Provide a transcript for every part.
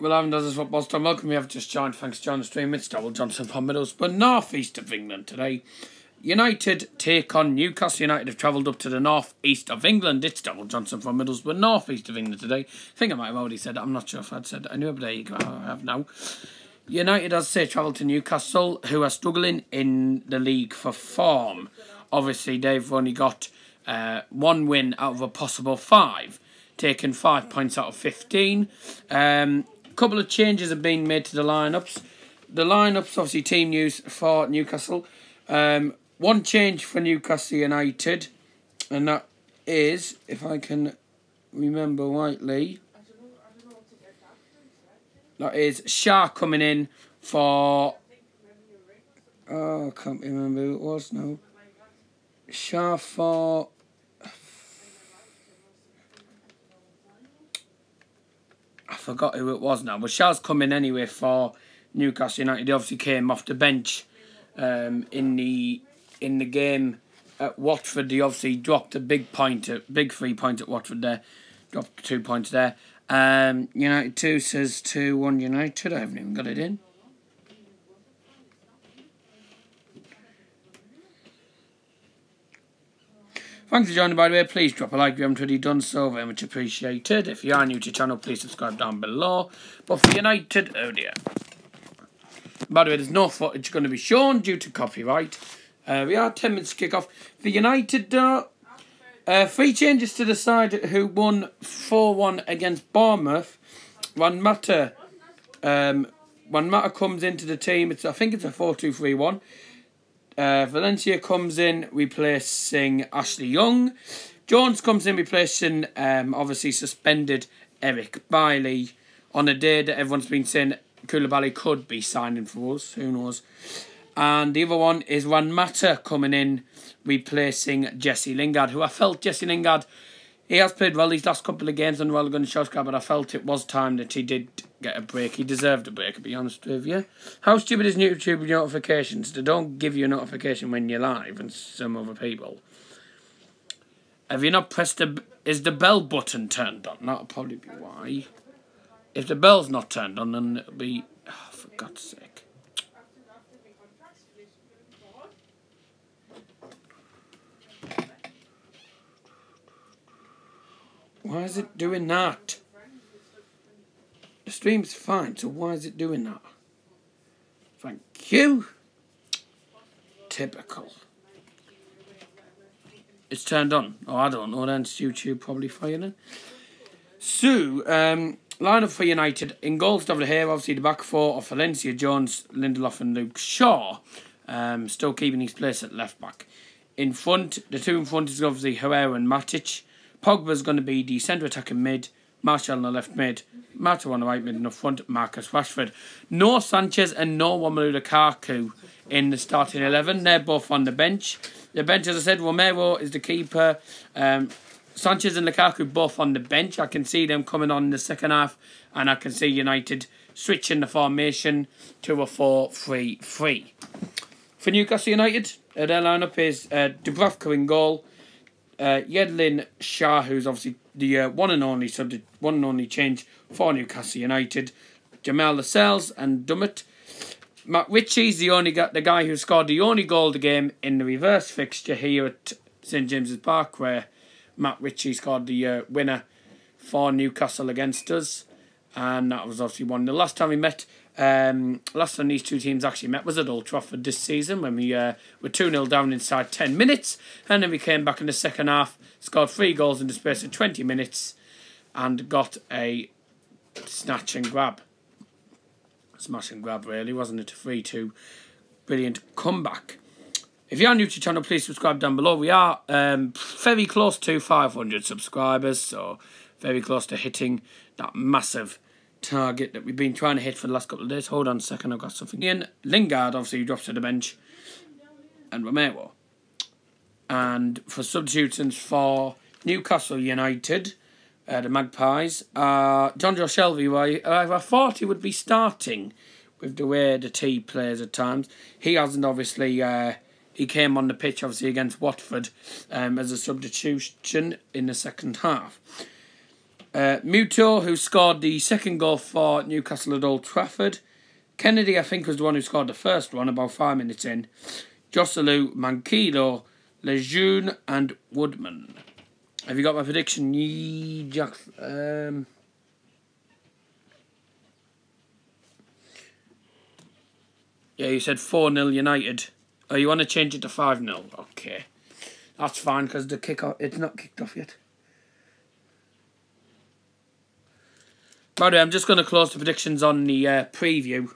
Well, I'm Does Football Storm. Welcome. We have just joined. Thanks, John. Stream. It's Double Johnson from Middlesbrough, north east of England today. United take on Newcastle. United have travelled up to the north east of England. It's Double Johnson from Middlesbrough, north east of England today. I think I might have already said that. I'm not sure if I'd said that anyway, but there you go. I have now. United, as I say, travelled to Newcastle, who are struggling in the league for form. Obviously, they've only got one win out of a possible 5, taking 5 points out of 15. Couple of changes have been made to the lineups. The lineups, obviously, team news for Newcastle. One change for Newcastle United, and that is, if I can remember rightly, that is Shah coming in for... Oh, I can't remember who it was now. Shah for... I forgot who it was now, but Shah's coming anyway for Newcastle United. He obviously came off the bench in the game at Watford. He obviously dropped a big 3 point at Watford there. Dropped 2 points there. United 2 says 2-1 United. I haven't even got it in. Thanks for joining, by the way. Please drop a like if you haven't already done so. Very much appreciated. If you are new to the channel, please subscribe down below. But for United, oh dear. By the way, there's no footage going to be shown due to copyright. We are 10 minutes to kick off. For United, 3 changes to the side who won 4-1 against Bournemouth. Juan Mata comes into the team. I think it's a 4-2-3-1. Valencia comes in replacing Ashley Young. Jones comes in replacing obviously suspended Eric Bailey on a day that everyone's been saying Koulibaly could be signing for us. Who knows? And the other one is Juan Mata coming in replacing Jesse Lingard, who I felt Jesse Lingard, he has played well these last couple of games and well going to Shaw's, but I felt it was time that he did get a break. He deserved a break, to be honest with you. How stupid is YouTube notifications? They don't give you a notification when you're live and some other people. Have you not pressed is the bell button turned on? That'll probably be why. If the bell's not turned on, then it'll be... Oh, for God's sake. Why is it doing that? The stream's fine, so why is it doing that? Thank you. Typical. It's turned on. Oh, I don't know then. It's YouTube probably firing. So, lineup for United. In goals over here, obviously the back 4 of Valencia, Jones, Lindelof and Luke Shaw. Still keeping his place at left back. In front, the 2 in front is obviously Herrera and Matic. Pogba's going to be the centre attacking mid, Martial on the left mid, Mata on the right mid, and up front, Marcus Rashford. No Sanchez and no Romelu Lukaku in the starting 11. They're both on the bench. The bench, as I said, Romero is the keeper. Sanchez and Lukaku both on the bench. I can see them coming on in the second half, and I can see United switching the formation to a 4-3-3. For Newcastle United, their lineup is Dubravka in goal. Yedlin Shah, who's obviously the one and only change for Newcastle United. Jamal Lascelles and Dummett. Matt Ritchie's the guy who scored the only goal of the game in the reverse fixture here at St James's Park, where Matt Ritchie scored the winner for Newcastle against us, and that was obviously one. The last time we met. Last time these two teams actually met was at Old Trafford this season when we were 2-0 down inside 10 minutes, and then we came back in the second half, scored 3 goals in the space of 20 minutes and got a snatch and grab. Smash and grab really, wasn't it? A 3-2 brilliant comeback. If you are new to the channel, please subscribe down below. We are very close to 500 subscribers, so very close to hitting that massive target that we've been trying to hit for the last couple of days. Hold on a second, I've got something in. Lingard obviously drops to the bench, and Romero. And for substitutions for Newcastle United, the Magpies, Jonjo Shelvey, I thought he would be starting with the way the T plays at times. He hasn't, obviously. He came on the pitch obviously against Watford as a substitution in the second half. Muto, who scored the second goal for Newcastle at Old Trafford. Kennedy, I think, was the one who scored the first one about 5 minutes in. Joselu, Mankido, Lejeune and Woodman. Have you got my prediction? Jack. Yeah, you said 4-0 United. Oh, you want to change it to 5-0? Okay. That's fine, because the kick-off, it's not kicked off yet. By the way, I'm just going to close the predictions on the preview.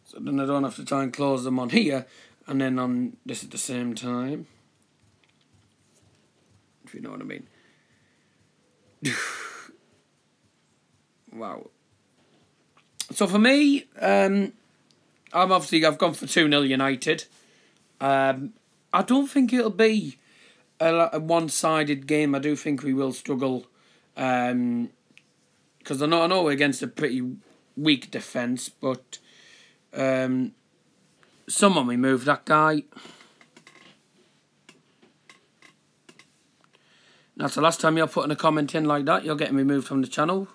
So then I don't have to try and close them on here. And then on this at the same time. If you know what I mean. Wow. So for me, I've gone for 2-0 United. I don't think it'll be a one-sided game. I do think we will struggle. Because I know we're against a pretty weak defence, but someone remove that guy. That's the last time you're putting a comment in like that. You're getting removed from the channel.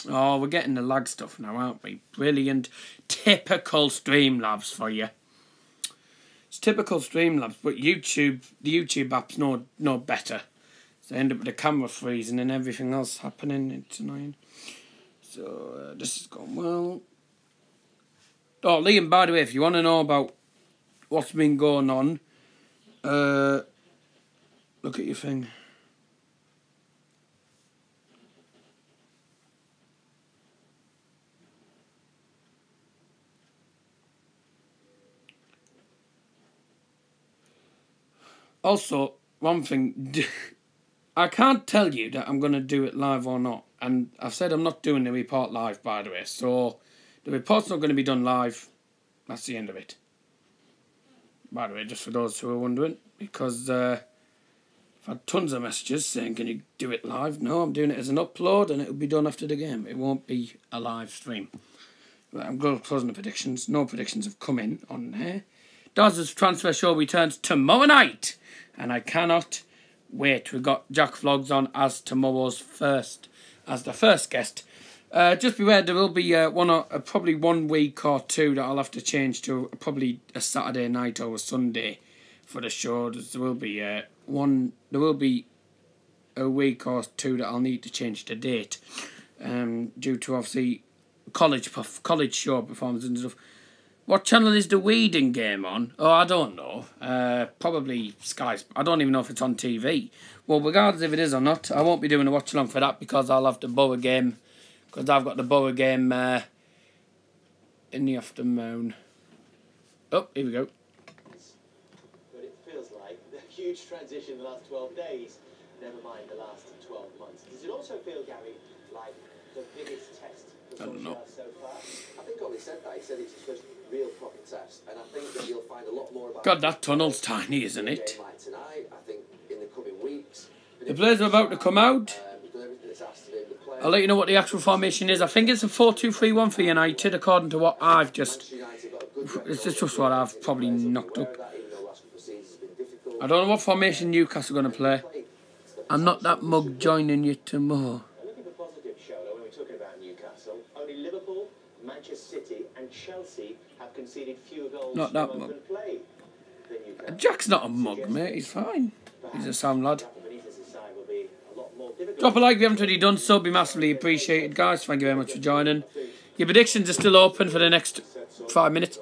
Oh, we're getting the lag stuff now, aren't we? Brilliant. Typical Streamlabs for you. It's typical Streamlabs, but the YouTube app's no better. So they end up with the camera freezing and everything else happening. It's annoying. So this is going well. Oh, Liam, by the way, if you want to know about what's been going on, look at your thing. Also, one thing, I can't tell you that I'm going to do it live or not. And I've said I'm not doing the report live, by the way. So, the report's not going to be done live. That's the end of it. By the way, just for those who are wondering. Because I've had tons of messages saying, can you do it live? No, I'm doing it as an upload and it'll be done after the game. It won't be a live stream. Right, I'm going to close the predictions. No predictions have come in on there. Daz's transfer show returns tomorrow night. And I cannot wait. We've got Jack Vlogs on as tomorrow's as the first guest. Just beware, there will be probably 1 week or two that I'll have to change to probably a Saturday night or a Sunday for the show. There will be a week or two that I'll need to change the date due to obviously college show performances and stuff. What channel is the Weeding game on? Oh, I don't know. Probably Sky's. I don't even know if it's on TV. Well, regardless if it is or not, I won't be doing a watch along for that because I'll have the Borough game. Because I've got the Borough game in the afternoon. Oh, here we go. But it feels like a huge transition in the last 12 days. Never mind the last 12 months. Does it also feel, Gary, like the biggest test for Solskjaer so far? I think Ollie said that. He said it's his first real proper test, and I think that you'll find a lot more about. God, that tunnel's tiny, isn't it? Like tonight, I think in the coming weeks. The players are about to come out. I'll let you know what the actual formation is. I think it's a 4-2-3-1 for United, according to what I've just. It's just what I've probably knocked up. I don't know what formation Newcastle are going to play. I'm not that mug joining you tomorrow. Looking for positive, Sholo, when we're talking about Newcastle, only Liverpool, Manchester City and Chelsea have conceded fewer goals not that from mug. open play than Newcastle. Jack's not a mug, mate. He's fine. He's a sound lad. Benitez's side will be a lot more difficult. Drop a like if you haven't already done so. Be massively appreciated, guys. Thank you very much for joining. Your predictions are still open for the next 5 minutes.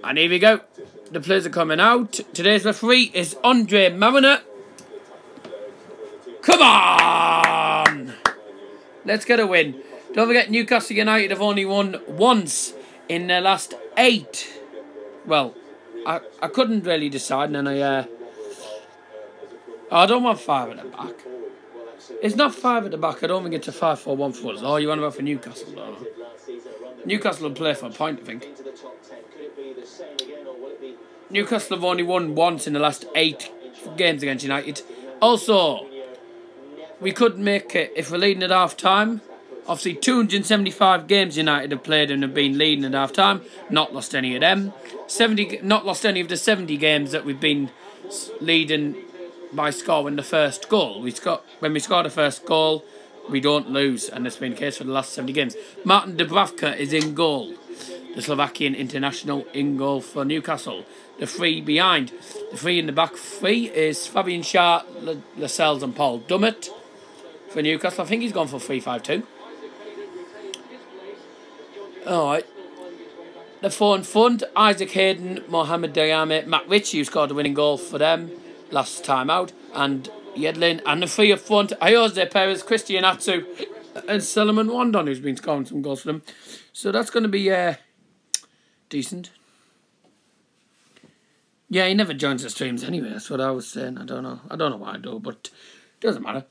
And here we go. The players are coming out. Today's referee is Andre Mariner. Come on! Let's get a win. Don't forget, Newcastle United have only won once in their last 8. Well, I couldn't really decide, and then I don't want 5 at the back. It's not 5 at the back. I don't think it's a 5-4-1 for us. Oh, you want to go for Newcastle, though? Newcastle will play for a point, I think. Newcastle have only won once in the last 8 games against United. Also, we could make it if we're leading at half-time. Obviously, 275 games United have played and have been leading at half-time. Not lost any of them. Not lost any of the 70 games that we've been leading by scoring the first goal. When we score the first goal, we don't lose, and it's been the case for the last 70 games. Martin Dubravka is in goal. The Slovakian international in goal for Newcastle. The three behind. The three in the back three is Fabian Schär, Lascelles and Paul Dummett for Newcastle. I think he's gone for 3-5-2. Alright. The four in front, Isaac Hayden, Mohamed Diame, Matt Ritchie, who scored the winning goal for them last time out, and Yedlin. And the three up front, Jose Perez, Christian Atsu, and Solomon Wandon, who's been scoring some goals for them. So that's going to be decent. Yeah, he never joins the streams anyway, that's what I was saying. I don't know why I do, but it doesn't matter.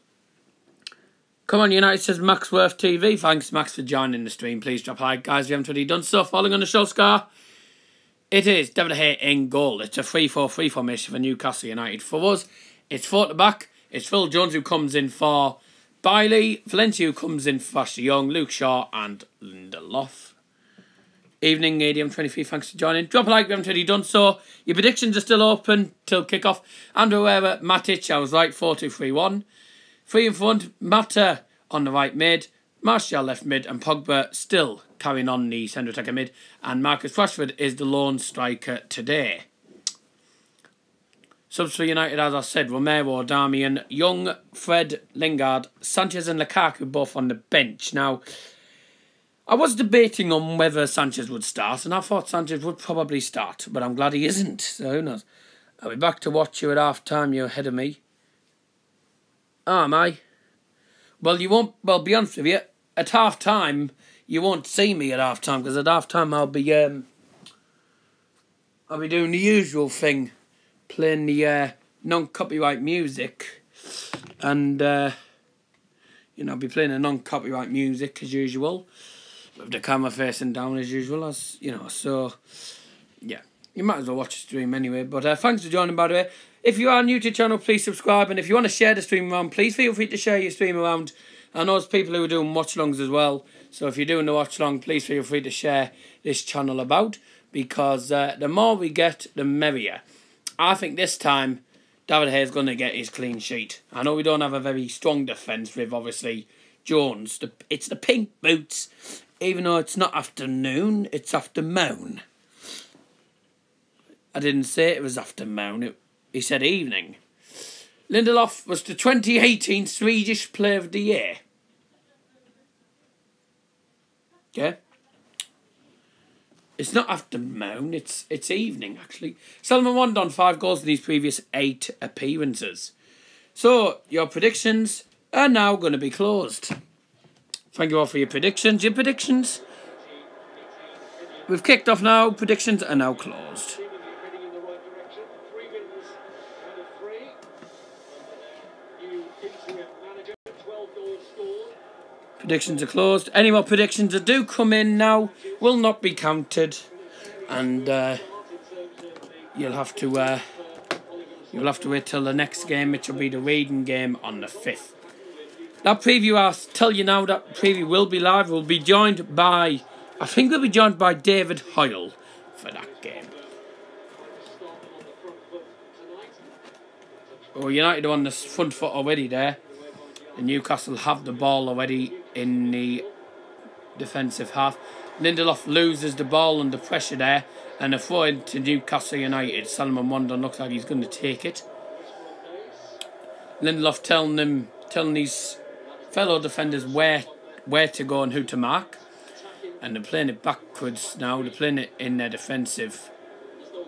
Come on, United, says Maxworth TV. Thanks, Max, for joining the stream. Please drop a like, guys, if you haven't already done so. Following on the show, Scar. It is David Hay in goal. It's a 3-4-3 formation for Newcastle United. For us, it's 4 at the back. It's Phil Jones who comes in for Bailey, Valencia who comes in for Ashley Young, Luke Shaw and Lindelof. Evening, ADM23, thanks for joining. Drop a like if you haven't already done so. Your predictions are still open till kick-off. Andrew Herrera, Matic, I was right, 4-2-3-1. 3 in front, Mata on the right mid, Martial left mid, and Pogba still carrying on the centre attacker mid. And Marcus Rashford is the lone striker today. Subs for United, as I said, Romero, Darmian, Young, Fred, Lingard, Sanchez and Lukaku both on the bench. Now, I was debating on whether Sanchez would start, and I thought Sanchez would probably start, but I'm glad he isn't, so who knows. I'll be back to watch you at half-time, you're ahead of me. Oh, am I? Well, you won't. Well, be honest with you. At half time, you won't see me at half time because at half time I'll be doing the usual thing, playing the non-copyright music, and I'll be playing the non-copyright music as usual, with the camera facing down as usual, as So, yeah, you might as well watch the stream anyway. But thanks for joining, by the way. If you are new to the channel, please subscribe. And if you want to share the stream around, please feel free to share your stream around. I know there's people who are doing watch-alongs as well. So if you're doing the watch-along, please feel free to share this channel about. Because the more we get, the merrier. I think this time, David Hay's going to get his clean sheet. I know we don't have a very strong defence with, obviously, Jones. It's the pink boots. Even though it's not afternoon, it's afternoon. I didn't say it was afternoon. He said evening. Lindelof was the 2018 Swedish Player of the Year. Okay. It's not afternoon, it's evening, actually. Solomon Wandon, 5 goals in his previous 8 appearances. So, your predictions are now going to be closed. Thank you all for your predictions. Your predictions. We've kicked off now. Predictions are now closed. Predictions are closed. Any more predictions that do come in now will not be counted, and you'll have to wait till the next game, which will be the Reading game on the 5th. That preview, I'll tell you now, that preview will be live. We'll be joined by, I think we'll be joined by David Hoyle for that game. Oh, United are on the front foot already there. And Newcastle have the ball already in the defensive half. Lindelof loses the ball under pressure there. And a throw into Newcastle United. Solomon Wandon looks like he's going to take it. Lindelof telling these fellow defenders where to go and who to mark. And they're playing it backwards now. They're playing it in their defensive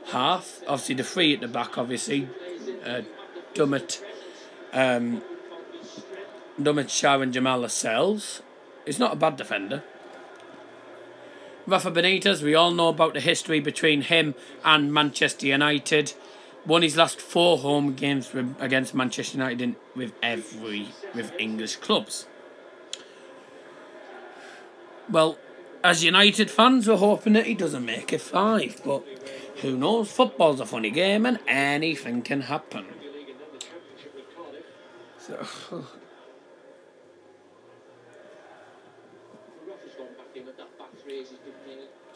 half. Obviously, the 3 at the back, obviously. Dummett, Shah and Jamal Lascelles. He's not a bad defender. Rafa Benitez, we all know about the history between him and Manchester United. Won his last 4 home games against Manchester United with English clubs. Well, as United fans, we're hoping that he doesn't make it 5, but who knows? Football's a funny game and anything can happen.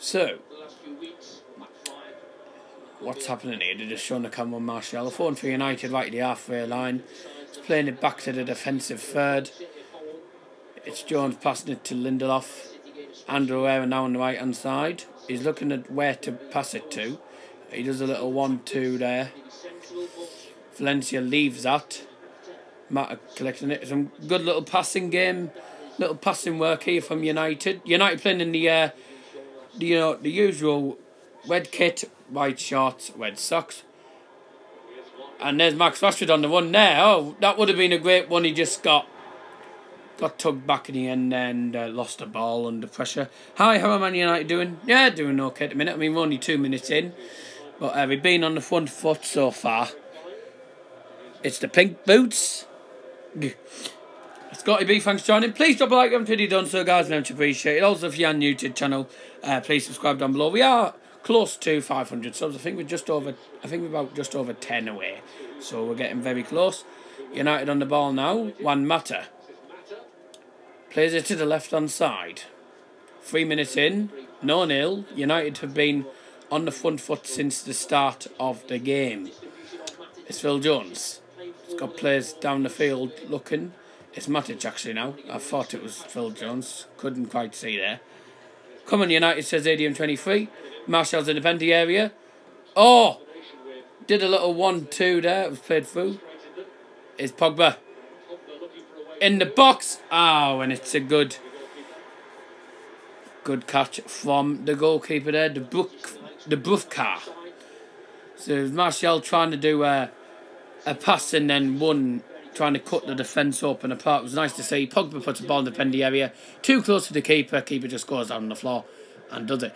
So, what's happening here. They're just showing the camera on Martial. 4 for United right at the halfway line. He's playing it back to the defensive third. It's Jones passing it to Lindelof. Andrew Herrera now on the right hand side. He's looking at where to pass it to. He does a little 1-2 there. Valencia leaves that. Mata collecting it. Some good little passing game. Little passing work here from United. United playing in the usual red kit, white shorts, red socks. And there's Max Rashford on the run there. Oh, that would have been a great one. He just got tugged back in the end and lost the ball under pressure. Hi, how are Man United doing? Yeah, doing okay at the minute. I mean, we're only 2 minutes in. But we've been on the front foot so far. It's the pink boots. Scotty B, thanks for joining. Please drop a like if you haven't already done so, guys. Very much appreciated. Also, if you're new to the channel, please subscribe down below. We are close to 500 subs. I think we're about just over 10 away. So we're getting very close. United on the ball now. Juan Mata plays it to the left-hand side. 3 minutes in, 0-0. United have been on the front foot since the start of the game. It's Phil Jones. He's got players down the field looking. It's Matic actually now. I thought it was Phil Jones. Couldn't quite see there. Come on United, says ADM23. Martial's in the penalty area. Oh! Did a little 1-2 there. It was played through. It's Pogba. In the box. Oh, and it's a good catch from the goalkeeper there. The Brufka. So it was Martial trying to do a pass and then one trying to cut the defence open apart. It was nice to see. Pogba puts the ball in the penalty area. Too close to the keeper. Keeper just goes down on the floor and does it.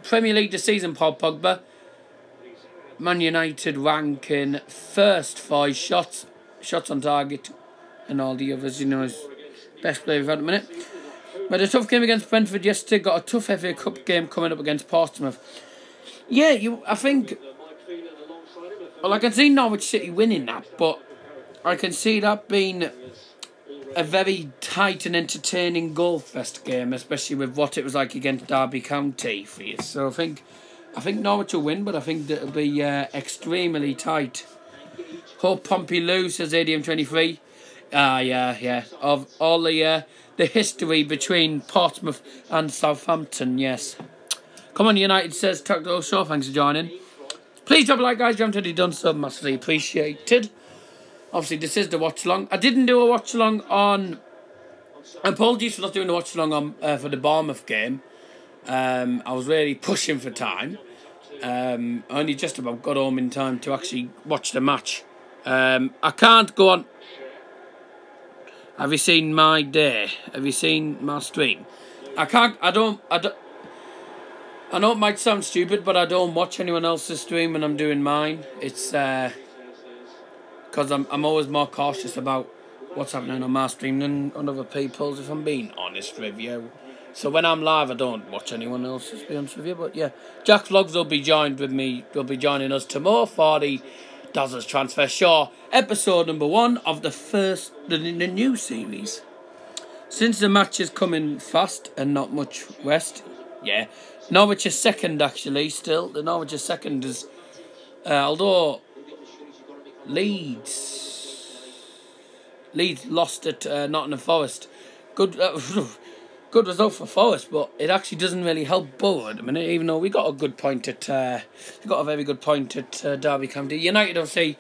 Premier League this season, Paul Pogba. Man United ranking first for his shots on target and all the others. You know, his best player we've had at the minute. But a tough game against Brentford yesterday. Got a tough FA Cup game coming up against Portsmouth. Yeah, I think... Well, I can see Norwich City winning that, but I can see that being a very tight and entertaining goal-fest game, especially with what it was like against Derby County for you. So I think Norwich will win, but I think it'll be extremely tight. Hope Pompey lose, says ADM23. Yeah. Of all the history between Portsmouth and Southampton, yes. Come on, United, says Tactical Show. Thanks for joining. Please drop a like, guys. If you haven't already done so, massively appreciated. Obviously, this is the watch-along. I didn't do a watch-along on... Apologies for not doing the watch-along on for the Bournemouth game. I was really pushing for time. I only just about got home in time to actually watch the match. I can't go on... Have you seen my day? Have you seen my stream? I know it might sound stupid, but I don't watch anyone else's stream when I'm doing mine. It's because I'm always more cautious about what's happening on my stream than on other people's, if I'm being honest with you. So when I'm live, I don't watch anyone else's, to be honest with you. But yeah, Jack Vlogs will be joined with me. Will be joining us tomorrow for the Dazzles Transfer Show, episode number 1 of the new series. Since the match is coming fast and not much rest, yeah. Norwich is second, actually, still. The Norwich is second is... although Leeds lost at Nottingham Forest. Good result for Forest, but it actually doesn't really help Borough at the minute, even though we got a good point at... we got a very good point at Derby County. United, obviously...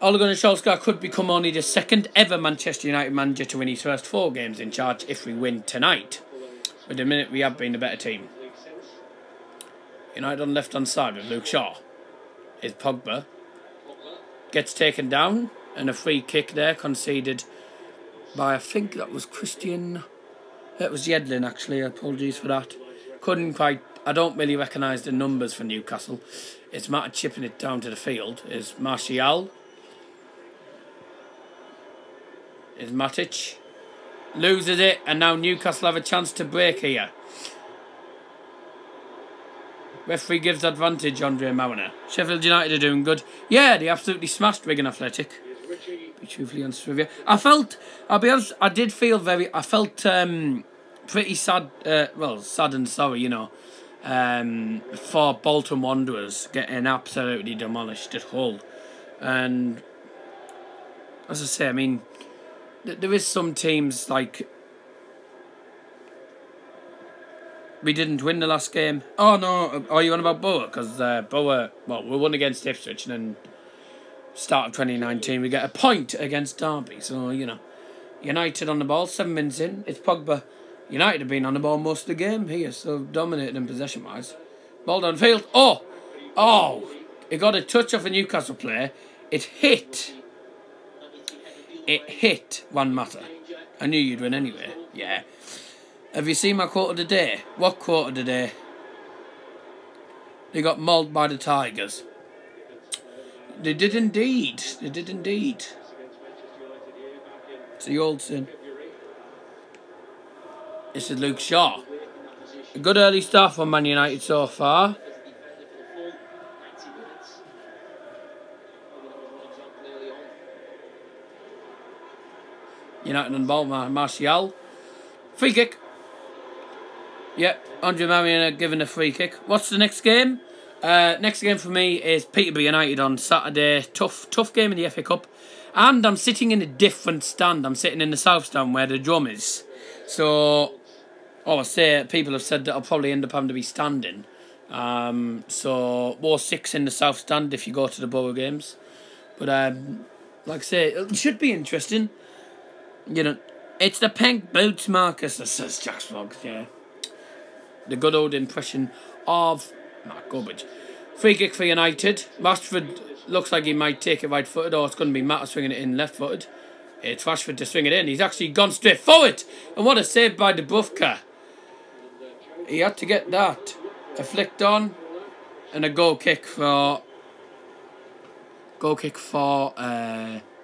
Ole Gunnar Solskjaer could become only the second ever Manchester United manager to win his first 4 games in charge if we win tonight. At the minute, we have been the better team. United on the left-hand side with Luke Shaw. Is Pogba. Gets taken down. And a free kick there conceded by, I think that was Christian... It was Yedlin, actually. Apologies for that. Couldn't quite... I don't really recognise the numbers for Newcastle. It's Matt chipping it down to the field. Is Martial. Is Matic. Loses it, and now Newcastle have a chance to break here. Referee gives advantage, Andre Mariner. Sheffield United are doing good. Yeah, they absolutely smashed Wigan Athletic. Be truthfully honest with you. I'll be honest, I felt pretty sad, sad and sorry, you know. for Bolton Wanderers getting absolutely demolished at Hull. And as I say, I mean, there is some teams like we didn't win the last game. Oh no, are you on about Boa? Because Boa, well, we won against Ipswich, and then start of 2019 we get a point against Derby. So you know, United on the ball, 7 minutes in, it's Pogba. United have been on the ball most of the game here, so dominated in possession wise. Ball downfield. Oh, it got a touch off a Newcastle player. It hit Juan Mata. I knew you'd win anyway. Yeah. Have you seen my quote of the day? What quote of the day? They got mauled by the Tigers. They did indeed. They did indeed. It's the old sin. This is Luke Shaw. A good early start for Man United so far. United on the ball, Martial. Free kick. Yep, Andre Marion given a free kick. What's the next game? Next game for me is Peterborough United on Saturday. Tough game in the FA Cup. And I'm sitting in a different stand. I'm sitting in the south stand where the drum is. So, I say people have said that I'll probably end up having to be standing. So, more 6 in the south stand if you go to the Borough games. But, like I say, it should be interesting. You know, it's the pink boots, Marcus, says Jack Sproggs, yeah. The good old impression of Mark Gubbage. Free kick for United. Rashford looks like he might take it right-footed, or it's going to be Matt swinging it in left-footed. It's Rashford to swing it in. He's actually gone straight forward. And what a save by Dubravka. He had to get that. A flicked on. And a goal kick for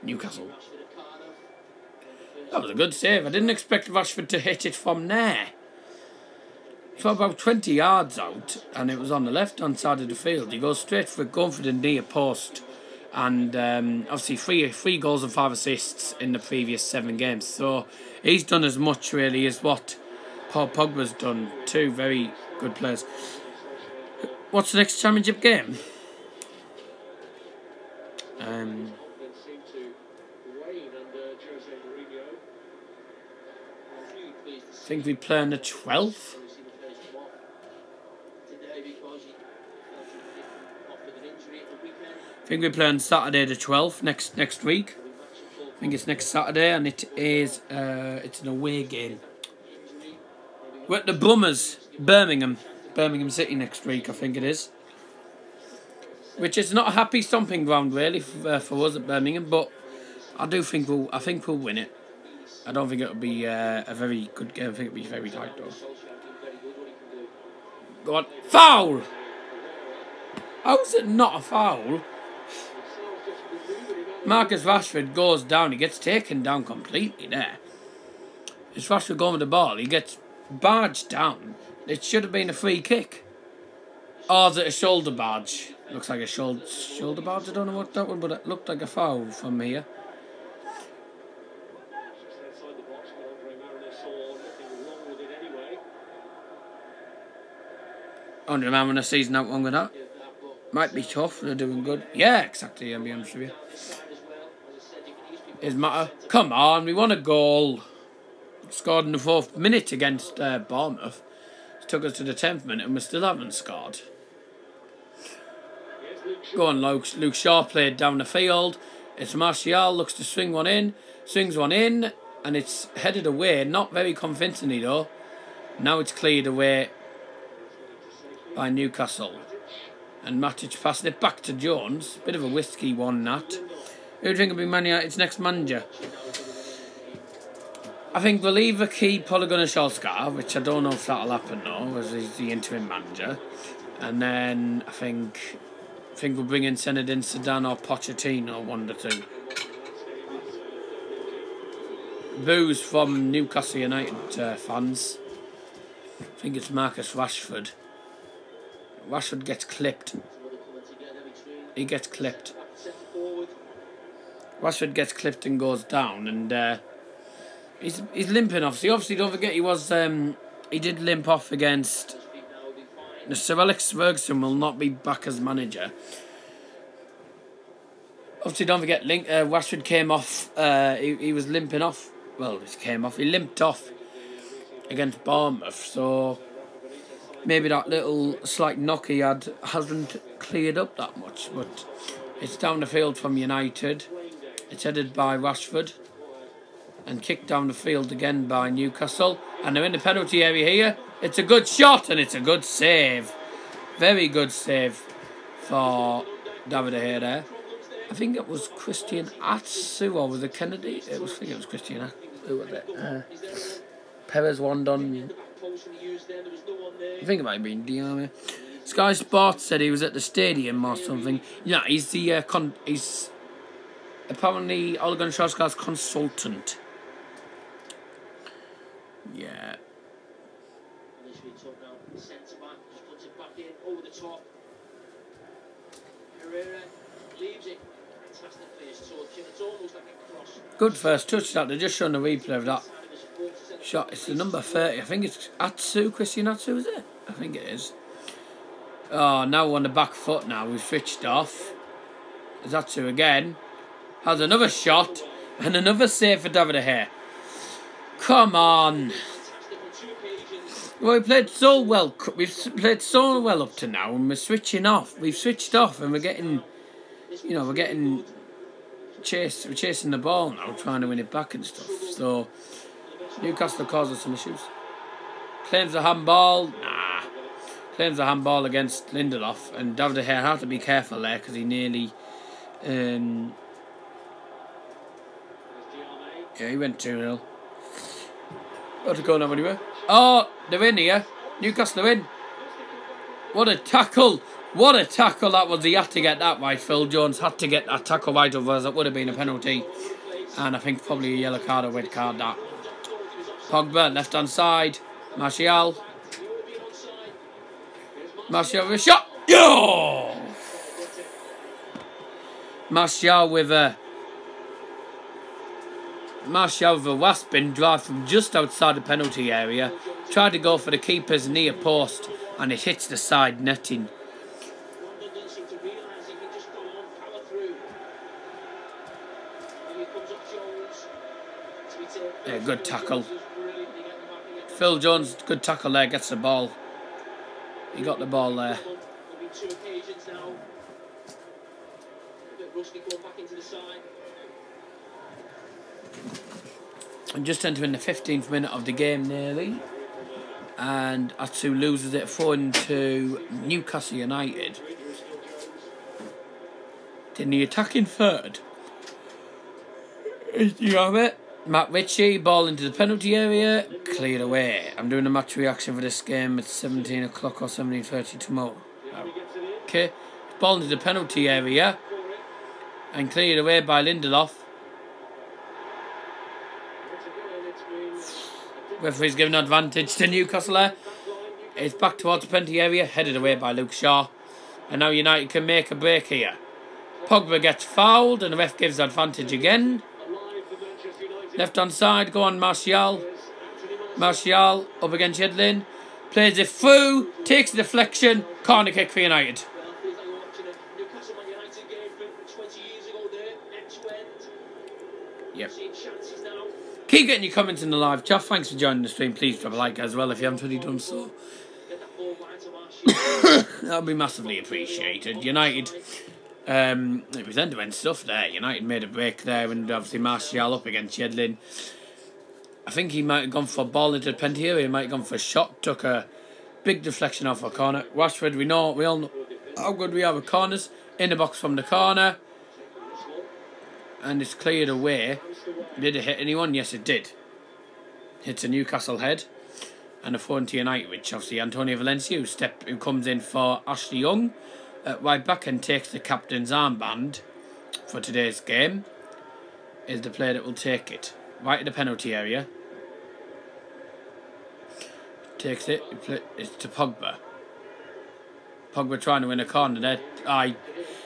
Newcastle. That was a good save. I didn't expect Rashford to hit it from there. For about 20 yards out, and it was on the left-hand side of the field. He goes straight for it, going for the near post. And obviously 3 goals and 5 assists in the previous 7 games. So he's done as much, really, as what Paul Pogba's done. 2 very good players. What's the next championship game? I think we play on the 12th. I think we play on Saturday the 12th next week. I think it's next Saturday, and it is it's an away game. We're at the Brummers, Birmingham City next week. I think it is, which is not a happy stomping ground really for us at Birmingham, but I think we'll win it. I don't think it'll be a very good game. I think it'll be very tight though. Go on, foul! How is it not a foul? Marcus Rashford goes down. He gets taken down completely there. It's Rashford going with the ball. He gets barged down. It should have been a free kick. Or is it a shoulder barge? Looks like a shoulder barge. I don't know what that one, but it looked like a foul from here. Andre Marion season out longer than that. Might be tough. They're doing good. Yeah, exactly. I'll be honest with you. Is matter. Come on, we won a goal. Scored in the 4th minute against Bournemouth. It took us to the 10th minute and we still haven't scored. Go on, Luke Shaw played down the field. It's Martial, looks to swing one in. Swings one in, and it's headed away. Not very convincingly though. Now it's cleared away by Newcastle. And Matic passing it back to Jones. Bit of a whiskey one, that. Who do you think will be Man United's next manager? I think we'll either keep Ole Gunnar Solskjaer, which I don't know if that'll happen though, as he's the interim manager. And then I think we'll bring in Zinedine Zidane or Pochettino, one of the 2. Boos from Newcastle United fans. I think it's Marcus Rashford. Rashford gets clipped. He gets clipped. Rashford gets clipped and goes down, and he's limping. Obviously, don't forget he did limp off against Sir Alex Ferguson will not be back as manager. Obviously, don't forget, Rashford came off. He was limping off. Well, he came off. He limped off against Bournemouth. So maybe that little slight knock he had hasn't cleared up that much. But it's down the field from United. It's headed by Rashford. And kicked down the field again by Newcastle. And they're in the penalty area here. It's a good shot and it's a good save. Very good save for David De Gea there. I think it was Christian Atsu or was it Kennedy? I think it was Christian Atsu. Who was it? Perez won on. I think it might have been Diarra. Sky Sports said he was at the stadium or something. Yeah, he's the he's apparently Ole Gunnar Solskjaer's consultant. Yeah. Good first touch that. They're just showing the replay of that shot. It's the number 30. I think it's Atsu, Christian Atsu, is it? I think it is. Oh, now we're on the back foot now. We've switched off. It's Atsu again. Has another shot and another save for David De Gea. Come on. Well, we played so well. We've played so well up to now, and we're switching off. We've switched off, and we're getting, we're getting chased. We're chasing the ball now, trying to win it back and stuff. So Newcastle causes some issues. Claims a handball. Nah. Claims a handball against Lindelof, and David De Gea had to be careful there because he nearly. Yeah, he went 2-0. Not to go now anywhere. Oh, they're in here. Newcastle are in. What a tackle. What a tackle that was. He had to get that right. Phil Jones had to get that tackle right, otherwise it would have been a penalty. And I think probably a yellow card or red card that. Pogba, left hand side. Martial. Martial with a shot. Yo! Martial with a waspin drive from just outside the penalty area. Tried to go for the keeper's near post and it hits the side netting. Yeah, good tackle. Phil Jones, good tackle there, gets the ball. He got the ball there. I'm just entering the 15th minute of the game nearly, and Atsu loses it 4-2 to Newcastle United. In the attacking third, you have it. Matt Ritchie, ball into the penalty area, cleared away. I'm doing a match reaction for this game at 17 o'clock or 17:30 tomorrow. Okay, ball into the penalty area and cleared away by Lindelof. Referee's giving advantage to Newcastle there. It's back towards the penalty area, headed away by Luke Shaw. And now United can make a break here. Pogba gets fouled and the ref gives advantage again. Left hand side, go on Martial. Martial up against Yedlin. Plays it through, takes the deflection, corner kick for United. Yep. Keep getting your comments in the live chat. Thanks for joining the stream. Please drop a like as well if you haven't already done so. That would be massively appreciated. United, it was end-to-end stuff there. United made a break there, and obviously Martial up against Yedlin. I think he might have gone for a ball into the penalty area. He might have gone for a shot. Took a big deflection off a corner. Rashford, we all know how good we are with corners. In the box from the corner. And it's cleared away. Did it hit anyone? Yes, it did. Hits a Newcastle head. And a 4-2 United, which obviously Antonio Valencia, who comes in for Ashley Young at right back and takes the captain's armband for today's game, is the player that will take it. Right at the penalty area. Takes it. It's to Pogba. Pogba trying to win a corner there.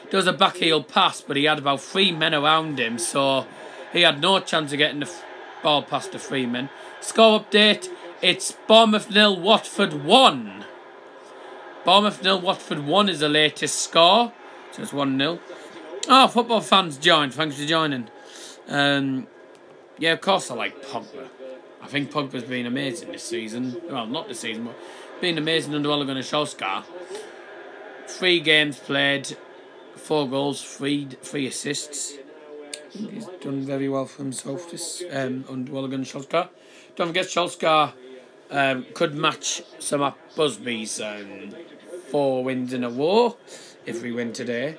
Does a backheel pass, but he had about 3 men around him, so he had no chance of getting the ball past the 3 men. Score update, it's Bournemouth 0, Watford 1. Bournemouth 0, Watford 1 is the latest score. So it's 1-0. Oh, football fans joined. Thanks for joining. Yeah, of course I like Pogba. I think Pogba's been amazing this season. Well, not this season, but been amazing under Ole Gunnar Solskjaer. 3 games played, 4 goals, 3 assists. He's done very well for himself this under Ole Gunnar Solskjaer. Don't forget Solskjaer could match some of Busby's 4 wins in a row if we win today.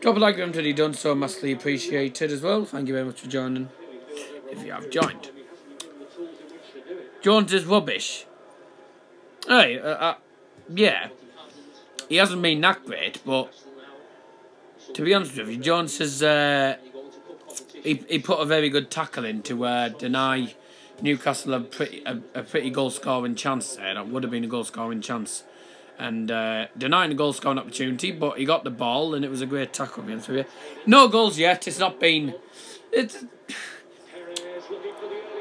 Drop a like if you done so, massively appreciated as well. Thank you very much for joining, if you have joined. Jones is rubbish. Hey, yeah, he hasn't been that great, but to be honest with you, Jones has he put a very good tackle in to deny Newcastle a pretty goal scoring chance there. That would have been a goal scoring chance. And denying a goal scoring opportunity, but he got the ball and it was a great tackle. No goals yet. It's not been. It's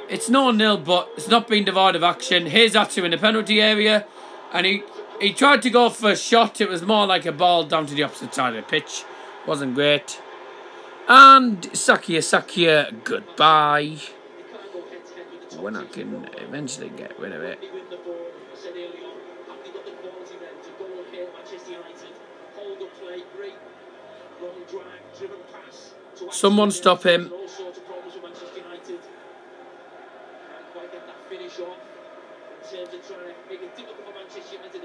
0-0, but it's not been devoid of action. Here's Atsu in the penalty area, and he tried to go for a shot. It was more like a ball down to the opposite side of the pitch. Wasn't great. And Sakia, goodbye. When I can eventually get rid of it. Someone stop him.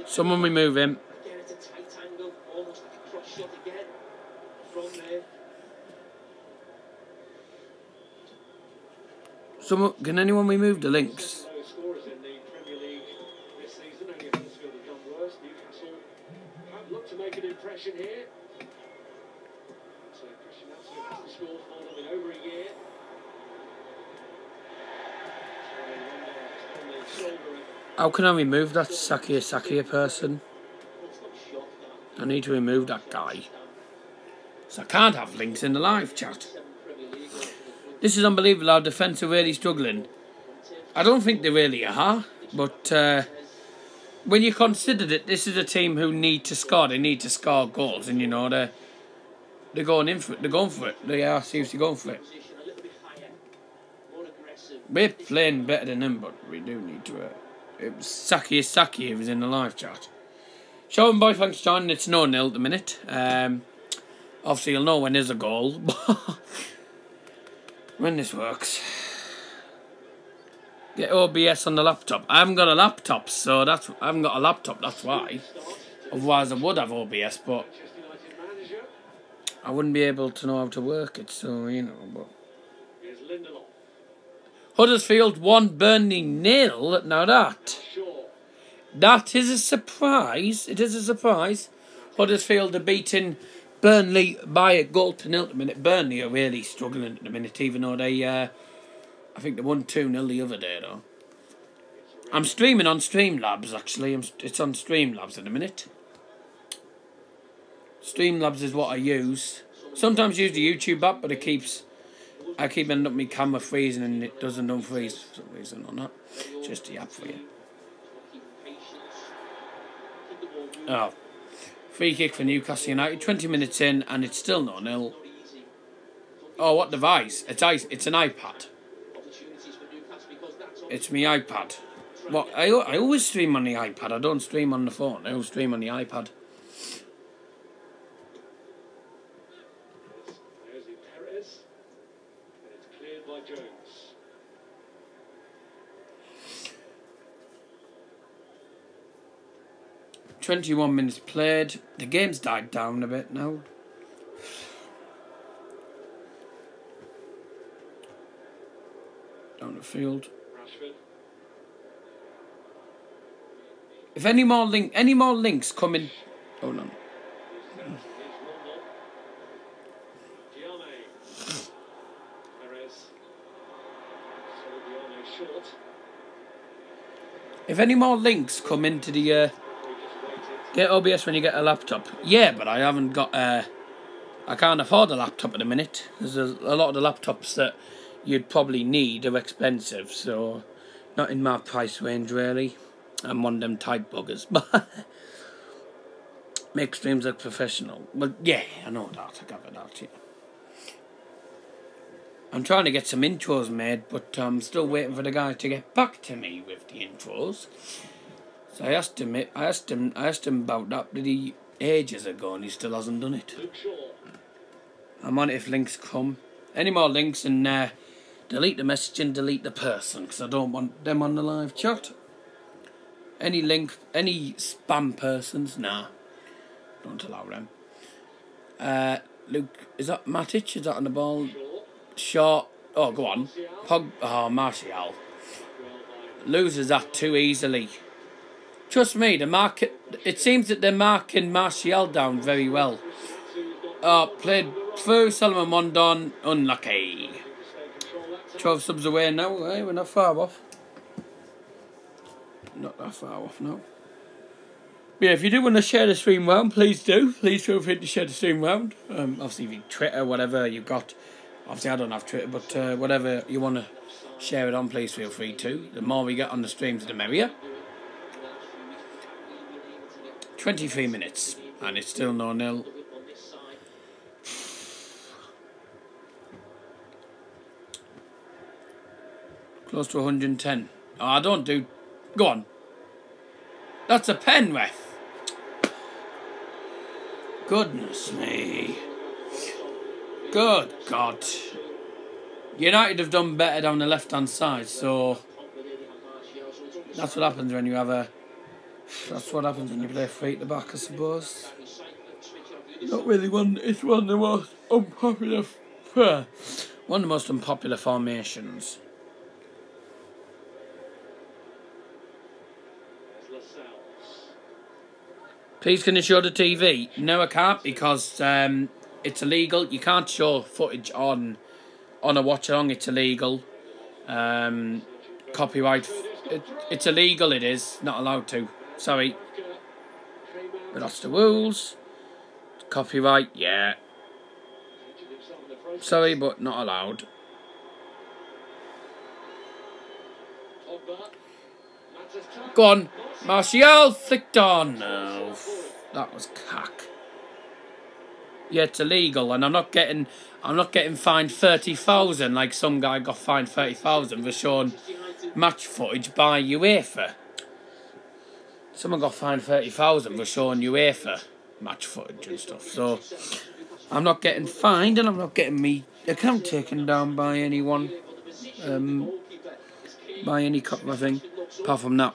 Someone remove him. Someone, can anyone remove the links? To make an impression here. So Christian hasn't scored for them in over a year. How can I remove that Sakia person? I need to remove that guy. So I can't have links in the live chat. This is unbelievable. Our defence are really struggling. I don't think they really are, but when you consider that this is a team who need to score, they need to score goals, and you know they're going in for it. They're going for it. They are seriously going for it. We're playing better than them, but we do need to. It was Saki who was in the live chat. Show and boy, thanks for joining. It's 0-0 at the minute. Obviously, you'll know when there's a goal. When this works. Get OBS on the laptop. I haven't got a laptop, so I haven't got a laptop. That's why. Otherwise, I would have OBS, but I wouldn't be able to know how to work it. So you know. But Huddersfield 1, Burnley 0. Now that is a surprise. It is a surprise. Huddersfield are beating Burnley by a goal to 0 at the minute. Burnley are really struggling at the minute, even though they. I think they won 2-0 the other day, though. I'm streaming on Streamlabs, actually. It's on Streamlabs at the minute. Streamlabs is what I use. Sometimes use the YouTube app, but I keep ending up my camera freezing and it doesn't unfreeze for some reason or not. Just the app for you. Oh. Free kick for Newcastle United. 20 minutes in and it's still 0-0. Oh, what device? It's an iPad. It's my iPad. What? I always stream on the iPad. I don't stream on the phone. I always stream on the iPad. Perez, and it's cleared by Jones. 21 minutes played. The game's died down a bit now. Down the field. If any more links come in. Hold on. If any more links come into the get OBS when you get a laptop. Yeah, but I haven't got I can't afford a laptop at the minute. There's a lot of the laptops that you'd probably need are expensive, so not in my price range really. I'm one of them type buggers. But make streams look professional. But yeah, I know that. I got that, yeah. I'm trying to get some intros made, but I'm still waiting for the guy to get back to me with the intros. So I asked him about that bloody ages ago, and he still hasn't done it. I'm on it if links come. Any more links, and delete the message and delete the person, because I don't want them on the live chat. Any link, any spam persons, nah, don't allow them. Luke, is that Matic? Is that on the ball? Short. Oh, go on. Martial loses that too easily. Trust me, the market. It seems that they're marking Martial down very well. Played through Solomon Mondon. Unlucky. 12 subs away now. Eh? We're not far off. Not that far off now. But yeah, if you do want to share the stream round, please do. Please feel free to share the stream round. Obviously, if you Twitter, whatever you've got. Obviously, I don't have Twitter, but whatever you want to share it on, please feel free to. The more we get on the streams, the merrier. 23 minutes, and it's still 0-0. Close to 110. Oh, I don't do... Go on. That's a pen, ref. Goodness me. Good God. United have done better down the left-hand side, so... That's what happens when you have a... That's what happens when you play free at the back, I suppose. Not really one... It's one of the most unpopular... One of the most unpopular formations. Please can you show the TV? No, I can't, because it's illegal. You can't show footage on a watch-along. It's illegal. Copyright. It's illegal, it is. Not allowed to. Sorry. But that's the rules. Copyright, yeah. Sorry, but not allowed. Go on. Martial flicked on. No. That was cack. Yeah, it's illegal, and I'm not getting fined 30,000 like some guy got fined 30,000 for showing match footage by UEFA. Someone got fined 30,000 for showing UEFA match footage and stuff. So I'm not getting fined, and I'm not getting me account taken down by anyone, by any copyright thing. Apart from that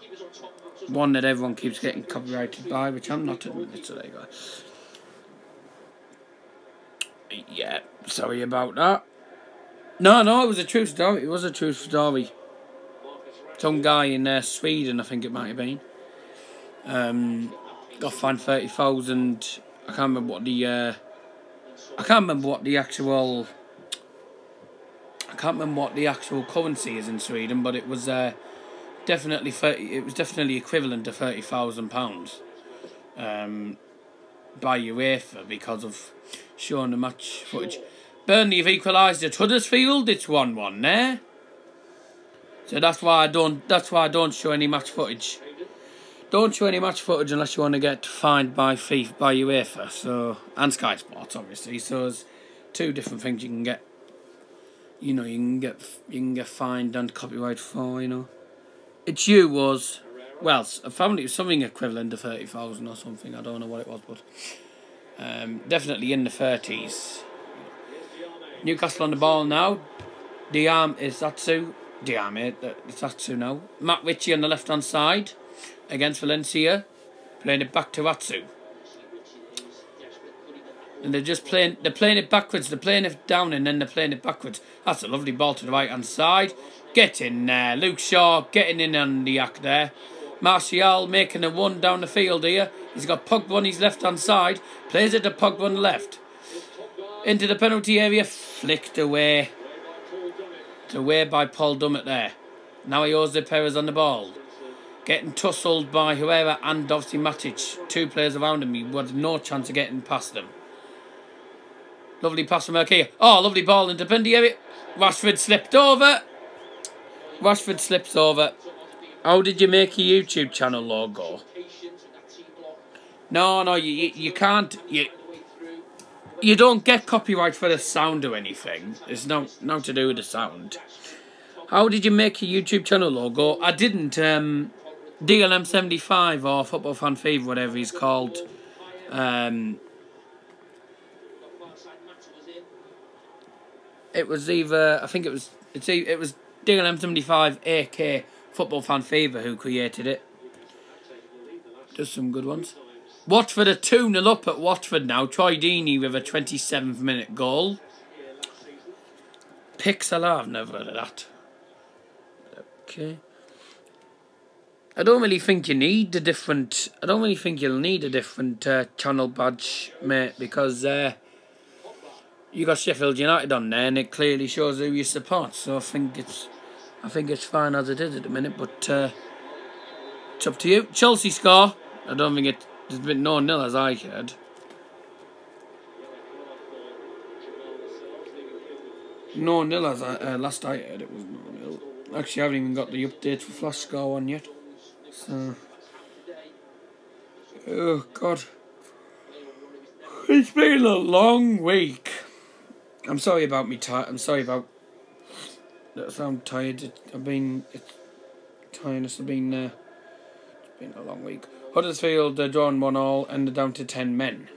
one that everyone keeps getting copyrighted by, which I'm not admitting today, guys. Yeah, sorry about that. No, it was a true story. It was a true story. Some guy in Sweden, I think it might have been, got fined 30,000. I can't remember what the actual. I can't remember what the actual currency is in Sweden, but it was definitely 30. It was definitely equivalent to £30,000 by UEFA because of showing the match footage. Burnley have equalised at Huddersfield. It's 1-1 there. So that's why I don't show any match footage. Don't show any match footage unless you want to get fined by FIFA, by UEFA. So, and Sky Sports obviously. So there's two different things you can get. You know, you can get fined and copyright for. You know, it's well, I found it was something equivalent to 30,000 or something. I don't know what it was, but definitely in the 30s. Newcastle on the ball now. Diam is Atsu. Diam, it's Atsu now. Matt Ritchie on the left hand side against Valencia, playing it back to Atsu. And they're playing it backwards. They're playing it down and then they're playing it backwards. That's a lovely ball to the right hand side. Get in there. Luke Shaw getting in on the act there. Martial making a run down the field here. He's got Pogba on his left hand side. Plays it to Pogba on the left. Into the penalty area. Flicked away. It's away by Paul Dummett there. Now he owes the Perez on the ball. Getting tussled by whoever and obviously Matic. Two players around him. He had no chance of getting past them. Lovely pass from Merkia. Oh, lovely ball into penalty area. Rashford slipped over. Rashford slips over. How did you make your YouTube channel logo? No, you can't. You don't get copyright for the sound or anything. It's not to do with the sound. How did you make your YouTube channel logo? I didn't. DLM75 or Football Fan Fever, whatever he's called. It was either, I think it was DLM75 AK Football Fan Fever who created it. Just some good ones. Watford are 2-0 up at Watford now. Troy Deeney with a 27th minute goal. Pixel, I've never heard of that. Okay. I don't really think you need a different. I don't really think you'll need a different channel badge, mate, because you got Sheffield United on there, and it clearly shows who you support. So I think it's fine as it is at the minute. But it's up to you. Chelsea score. I don't think it's been 0-0 as I heard. No nil as last I heard it was 0-0. Actually, I haven't even got the update for Flash score on yet. So, oh God, it's been a long week. I'm sorry about me. I'm sorry about that. I'm tired. It's been a long week. Huddersfield drawn 1-1, ended down to 10 men.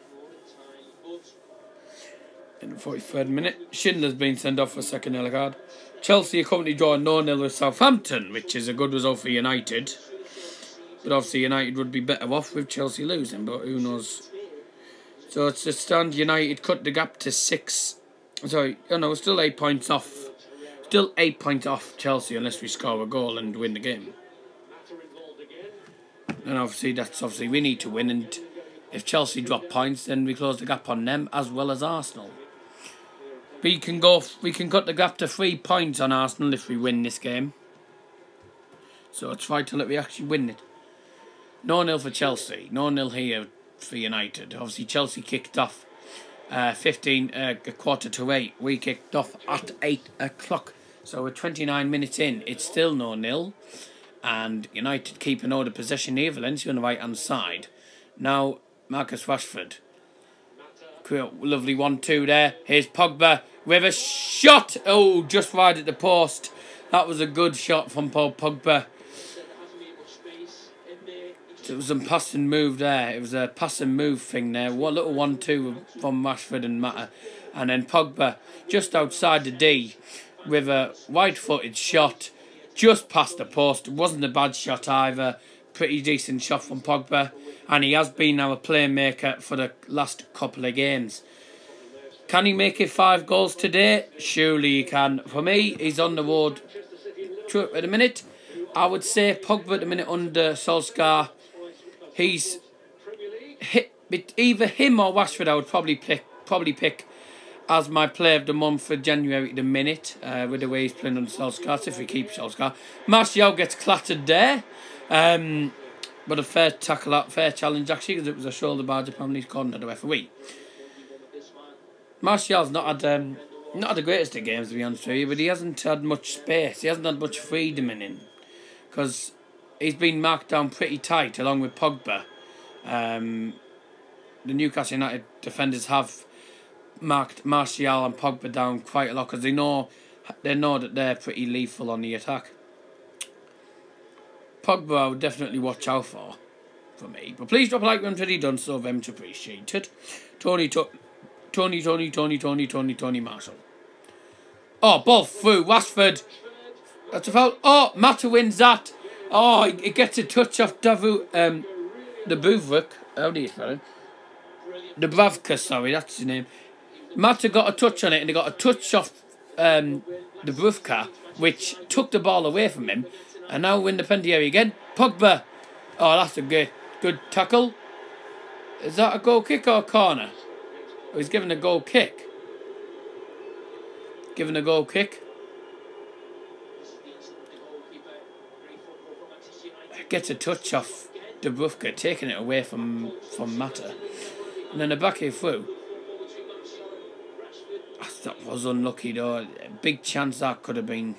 In the 43rd minute, Schindler's been sent off for a second yellow card. Chelsea are currently drawing 0-0 with Southampton, which is a good result for United. But obviously United would be better off with Chelsea losing, but who knows. So it's a stand. United cut the gap to 6. Sorry, no, still 8 points off. Still 8 points off Chelsea unless we score a goal and win the game. And obviously we need to win, and if Chelsea drop points, then we close the gap on them as well as Arsenal. We can cut the gap to 3 points on Arsenal if we win this game. So it's vital that we actually win it. 0-0 for Chelsea. 0-0 here for United. Obviously Chelsea kicked off 8:15. We kicked off at 8 o'clock. So we're 29 minutes in. It's still 0-0. And United keeping all the possession here. Valencia on the right hand side. Now Marcus Rashford. Lovely 1-2 there. Here's Pogba with a shot. Oh, just wide at the post. That was a good shot from Paul Pogba. It was a pass and move there. It was a pass and move thing there. What little 1-2 from Rashford and Mata. And then Pogba just outside the D with a wide-footed shot just past the post. It wasn't a bad shot either. Pretty decent shot from Pogba. And he has been now a playmaker for the last couple of games. Can he make it 5 goals today? Surely he can. For me, he's on the road to it at the minute. I would say Pogba at the minute under Solskjaer. He's hit either him or Rashford. I would probably pick as my player of the month for January at the minute, with the way he's playing under Solskjaer. So if we keep Solskjaer, Martial gets clattered there, but a fair tackle, fair challenge actually, because it was a shoulder barge. Apparently he's called the referee. Martial's not had the greatest of games, to be honest with you, but he hasn't had much space. He hasn't had much freedom in him, because he's been marked down pretty tight along with Pogba. The Newcastle United defenders have marked Martial and Pogba down quite a lot because they know that they're pretty lethal on the attack. Pogba I would definitely watch out for me. But please drop a like when you've done so, very much appreciated. Tony Marshall. Oh, ball through. Rashford. That's a foul. Oh, Mata wins that. Oh, it gets a touch off Dubravka. How do you spell it? Dubravka, sorry, that's his name. Mata got a touch on it, and he got a touch off Dubravka, which took the ball away from him. And now we're in the penalty area again. Pogba. Oh, that's a good tackle. Is that a goal kick or a corner? Oh, he's giving a goal kick. Giving a goal kick. Gets a touch off Dubravka, taking it away from Mata. And then the back here through. That was unlucky though. A big chance that could have been.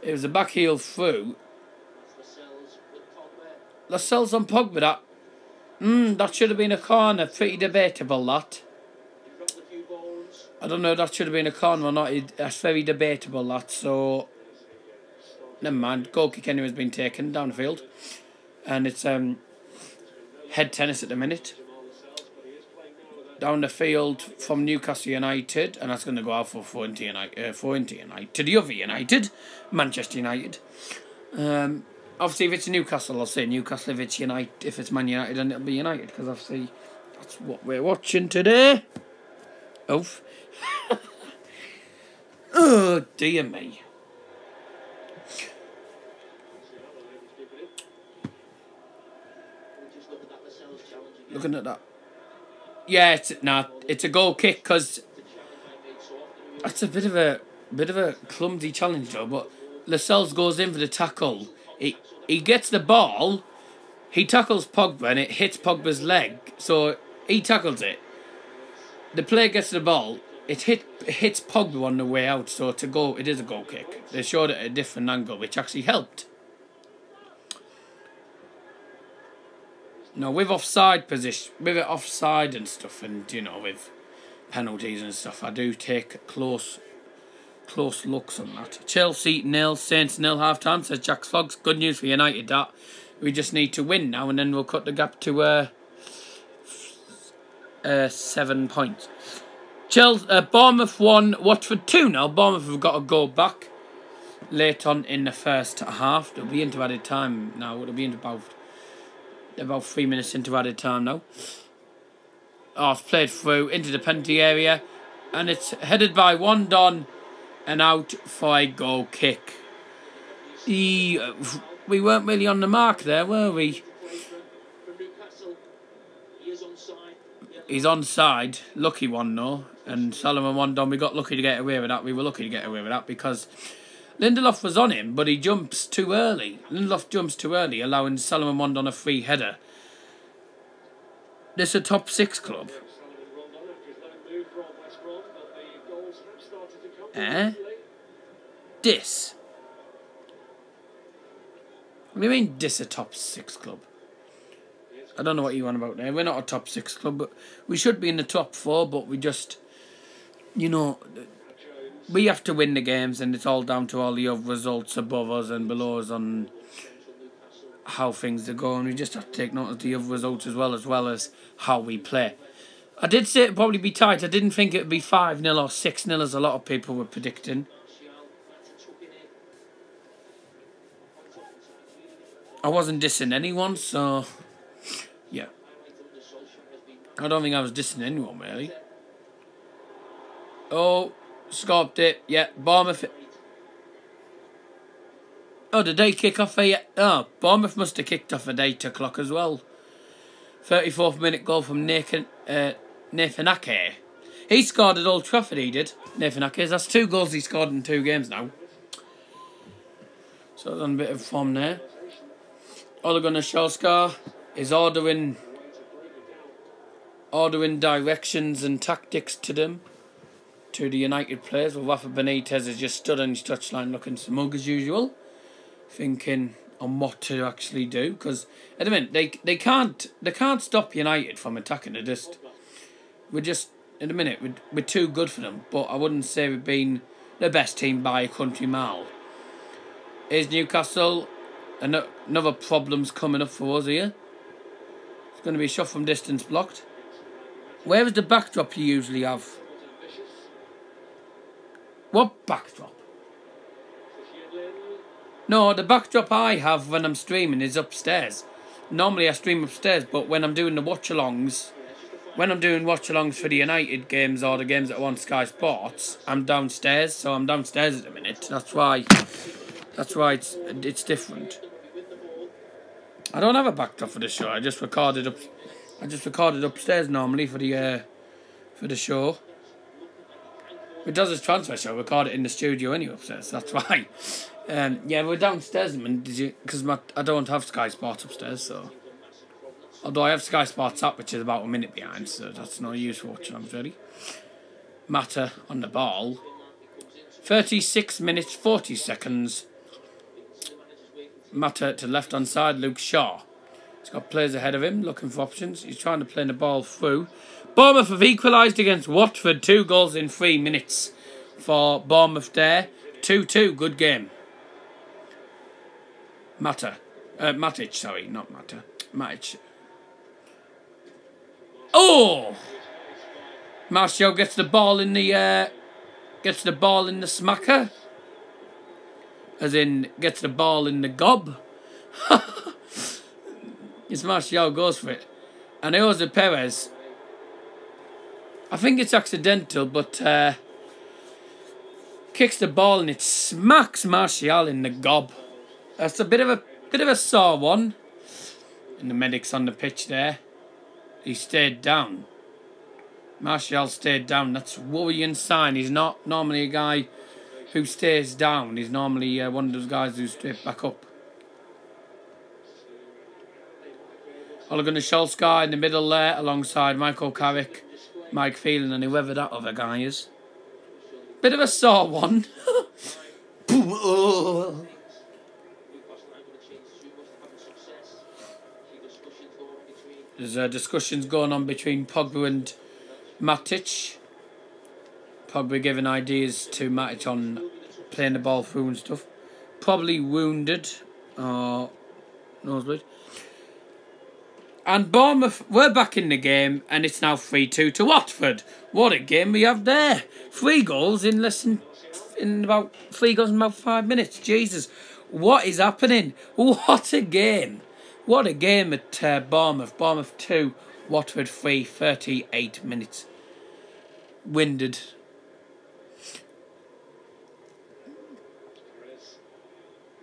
It was a back heel through. Lascelles on Pogba, that. That should have been a corner. Pretty debatable, that. I don't know if that should have been a corner or not. That's very debatable, that. So, never mind. Goal kick anyway has been taken down the field. And it's head tennis at the minute. Down the field from Newcastle United. And that's going to go out for 4 United. To the other United. Manchester United. Obviously, if it's Newcastle, I'll say Newcastle. If it's United, if it's Man United, then it'll be United. Because obviously, that's what we're watching today. Oof. Oh, dear me. Looking at that. Yeah, it's a goal kick because that's a bit of a clumsy challenge though. But Lascelles goes in for the tackle. He gets the ball. He tackles Pogba and it hits Pogba's leg. So he tackles it. The player gets the ball. It hits Pogba on the way out. So it's a goal. It is a goal kick. They showed it at a different angle, which actually helped. No, with offside position, with it offside and stuff, and you know, with penalties and stuff, I do take close looks on that. Chelsea 0, Saints 0 half time, says Jack Flogs. Good news for United that we just need to win now, and then we'll cut the gap to 7 points. Bournemouth 1, Watford 2 now. Bournemouth have got to go back late on in the first half. They'll be into added time now. They'll be into about 3 minutes into added time now. Oh, it's played through into the penalty area. And it's headed by Wandon and out for a goal kick. We weren't really on the mark there, were we? He's onside. Lucky one, though. And Solomon Wandon, we got lucky to get away with that. We were lucky to get away with that because Lindelof was on him, but he jumps too early. Lindelof jumps too early, allowing Solomon Wandon a free header. This is a top 6 club. This? What do you mean, this a top 6 club? I don't know what you want about there. We're not a top 6 club, but we should be in the top 4, but we just, you know, we have to win the games, and it's all down to all the other results above us and below us on how things are going. We just have to take note of the other results as well as how we play. I did say it'd probably be tight. I didn't think it'd be 5-0 or 6-0 as a lot of people were predicting. I wasn't dissing anyone, so yeah. I don't think I was dissing anyone really. Oh, scored it. Yeah, Bournemouth. Oh, did they kick off a... Oh, Bournemouth must have kicked off at 8 o'clock as well. 34th minute goal from Nathan Ake. He scored at Old Trafford, he did. Nathan Ake. That's 2 goals he scored in 2 games now. So that's on a bit of form there. Ole Gunnar Solskjaer is ordering directions and tactics to them. To the United players. Well, Rafa Benitez has just stood on his touchline looking smug as usual. Thinking on what to actually do. Because at the minute, they can't stop United from attacking. We're just, at the minute, we're too good for them. But I wouldn't say we've been the best team by a country mile. Is Newcastle... Another problem's coming up for us here. It's going to be shot from distance blocked. Where is the backdrop you usually have? What backdrop? No, the backdrop I have when I'm streaming is upstairs. Normally I stream upstairs, but when I'm doing the watchalongs, for the United games or the games that are on Sky Sports, I'm downstairs, so I'm downstairs at the minute. That's why it's different. I don't have a backdrop for the show. I just recorded upstairs normally for the show. It does his transfer show. Record it in the studio anyway upstairs. That's why. Yeah, we're downstairs. Because I don't have Sky Sports upstairs, so. Although I have Sky Sports app, which is about a minute behind, so that's no use for watching. I'm ready. Mata on the ball. 36 minutes 40 seconds. Mata to left hand side, Luke Shaw. He's got players ahead of him, looking for options. He's trying to play the ball through. Bournemouth have equalised against Watford. 2 goals in 3 minutes for Bournemouth there. 2-2, good game. Matic, sorry, not Mata. Matic. Oh! Martial gets the ball in the smacker. As in, gets the ball in the gob. It's Martial goes for it. And Jose Perez. I think it's accidental, but kicks the ball and it smacks Martial in the gob. That's a bit of a sore one. And the medic's on the pitch there. He stayed down. Martial stayed down. That's a worrying sign. He's not normally a guy who stays down. He's normally one of those guys who's straight back up. Ole Gunnar Solskjaer in the middle there, alongside Michael Carrick, Mike Phelan, and whoever that other guy is. Bit of a sore one. There's discussions going on between Pogba and Matic. Pogba giving ideas to Matic on playing the ball through and stuff. Probably wounded or nosebleed. And Bournemouth, we're back in the game, and it's now 3-2 to Watford. What a game we have there. 3 goals in about 5 minutes. Jesus, what is happening? What a game. What a game at Bournemouth. Bournemouth 2, Watford 3, 38 minutes. Winded.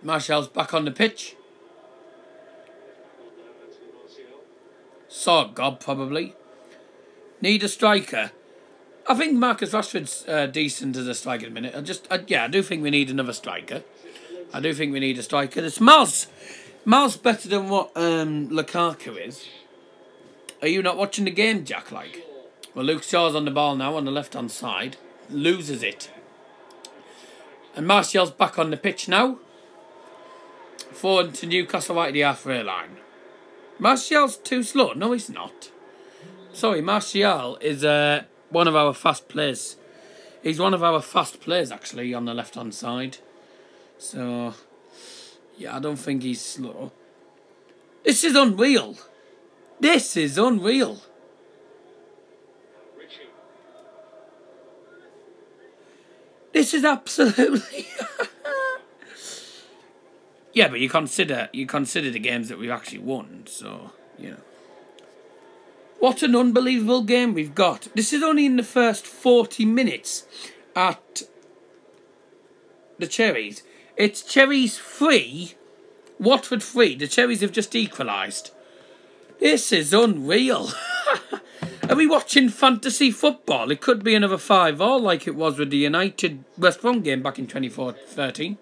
Martial's back on the pitch. Saw gob, probably. Need a striker. I think Marcus Rashford's decent as a striker at the minute. I do think we need another striker. I do think we need a striker. It's Miles better than what Lukaku is. Are you not watching the game, Jack? Like, well, Luke Shaw's on the ball now on the left-hand side. Loses it. And Martial's back on the pitch now. Forward to Newcastle right at the halfway line. Martial's too slow. No, he's not. Sorry, Martial is one of our fast players. He's one of our fast players, actually, on the left-hand side. So, yeah, I don't think he's slow. This is unreal. This is unreal. This is absolutely... Yeah, but you consider the games that we've actually won, so, you know. What an unbelievable game we've got. This is only in the first 40 minutes at the Cherries. It's Cherries 3, Watford 3. The Cherries have just equalised. This is unreal. Are we watching fantasy football? It could be another 5-all like it was with the United West Brom game back in 2013.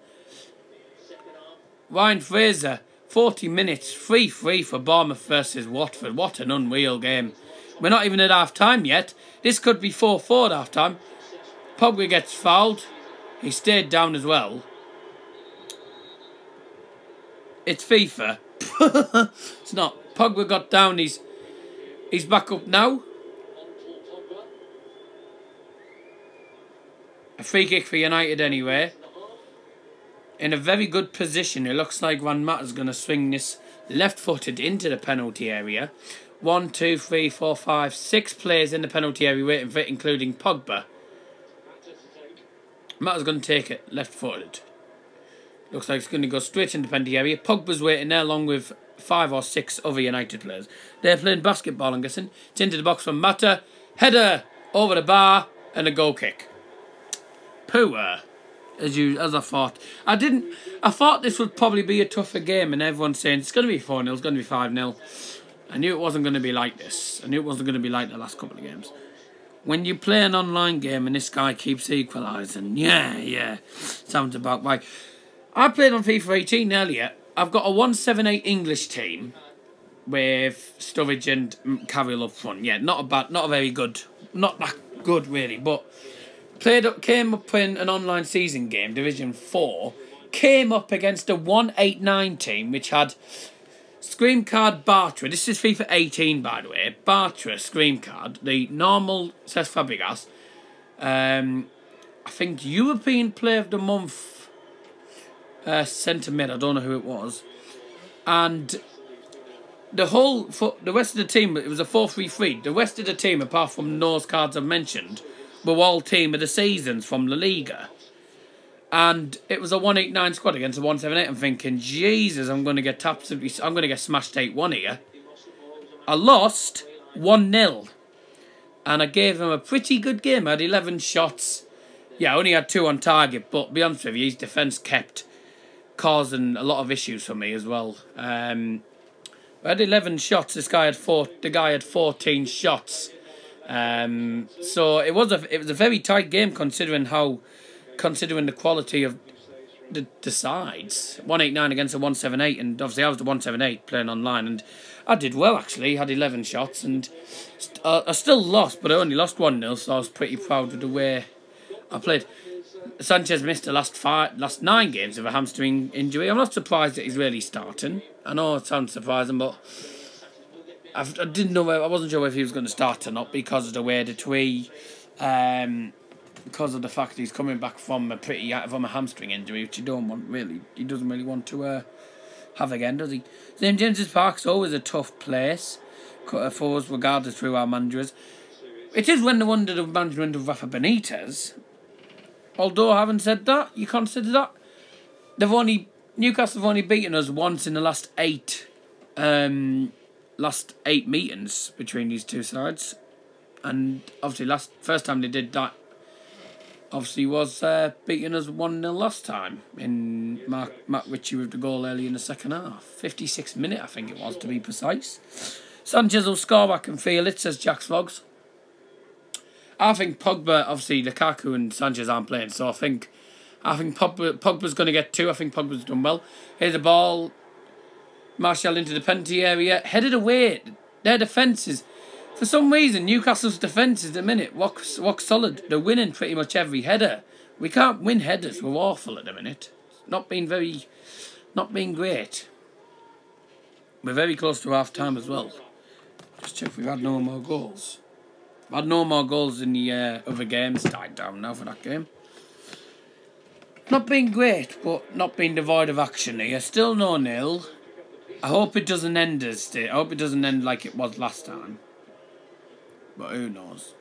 Ryan Fraser, 40 minutes, 3-3 for Bournemouth versus Watford. What an unreal game. We're not even at half-time yet. This could be 4-4 at half-time. Pogba gets fouled. He stayed down as well. It's FIFA. It's not. Pogba got down. He's back up now. A free kick for United anyway. In a very good position. It looks like Van Mata's going to swing this left-footed into the penalty area. 1, 2, 3, 4, 5, 6 players in the penalty area waiting for it, including Pogba. Mata's going to take it left-footed. Looks like it's going to go straight into the penalty area. Pogba's waiting there along with 5 or 6 other United players. They're playing basketball, I'm guessing. It's into the box from Mata. Header over the bar and a goal kick. Poor. As I thought. I thought this would probably be a tougher game, and everyone's saying it's going to be 4-0, it's going to be 5-0. I knew it wasn't going to be like this. I knew it wasn't going to be like the last couple of games. When you play an online game and this guy keeps equalising, yeah, sounds about right. I played on FIFA 18 earlier. I've got a 178 English team with Sturridge and Carroll up front. Yeah, not a very good, not that good really, but came up in an online season game, Division 4, came up against a 189 team which had Scream Card Bartra. This is FIFA 18, by the way. Bartra Scream Card. The normal says Fabregas. I think European Player of the Month centre mid. I don't know who it was. And the rest of the team, it was a 4-3-3. The rest of the team, apart from those cards I've mentioned, were all team of the seasons from La Liga. And it was a 189 squad against a 178. I'm thinking, Jesus, I'm going to get smashed 8-1 here. I lost 1-0. And I gave him a pretty good game. I had 11 shots. Yeah, I only had 2 on target. But to be honest with you, his defence kept causing a lot of issues for me as well. I had 11 shots. The guy had 14 shots. So it was a very tight game considering the quality of the sides. 189 against a 178, and obviously I was the 178 playing online, and I did well actually. Had 11 shots, and I still lost, but I only lost 1-0, so I was pretty proud of the way I played. Sanchez missed the last 9 games of a hamstring injury. I'm not surprised that he's really starting. I know it sounds surprising, but I wasn't sure if he was going to start or not because of the way that because of the fact that he's coming back from a hamstring injury, which he doesn't really want to have again, does he? St James's Park's always a tough place for us, regardless who our manager is. It is when they're under the management of Rafa Benitez. Although, having said that, you consider that Newcastle have only beaten us once in the last 8 meetings between these two sides, and obviously first time they did that obviously was beating us 1-0 last time in Matt Ritchie with the goal early in the second half. 56th minute, I think it was, to be precise. Sanchez will score, I can feel it, says Jack's Vlogs. I think Pogba, obviously Lukaku and Sanchez aren't playing, so I think Pogba's going to get 2. I think Pogba's done well. Here's the ball. Martial into the penalty area. Headed away. Their defences. For some reason, Newcastle's defence is at the minute rock solid. They're winning pretty much every header. We can't win headers. We're awful at the minute. Not being great. We're very close to half time as well. Just check if we've had no more goals. We've had no more goals in the other games. Died down now for that game. Not being great, but not being devoid of action here. Still 0-0. I hope it doesn't end I hope it doesn't end like it was last time. But who knows?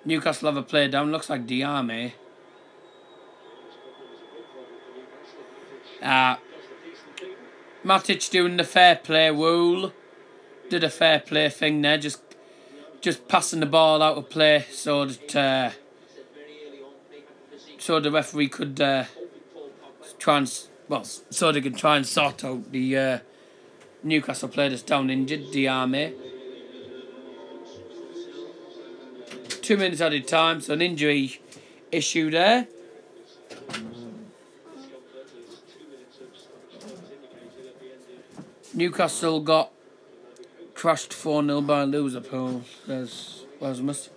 Newcastle have a player down. Looks like Diame. Matic doing the fair play rule. Did a fair play thing there. Just passing the ball out of play so that so the referee could so they could try and sort out the Newcastle player that's down injured, Diame. 2 minutes added time, so an injury issue there. Newcastle got crushed 4-0 by Liverpool. There's Rasmus.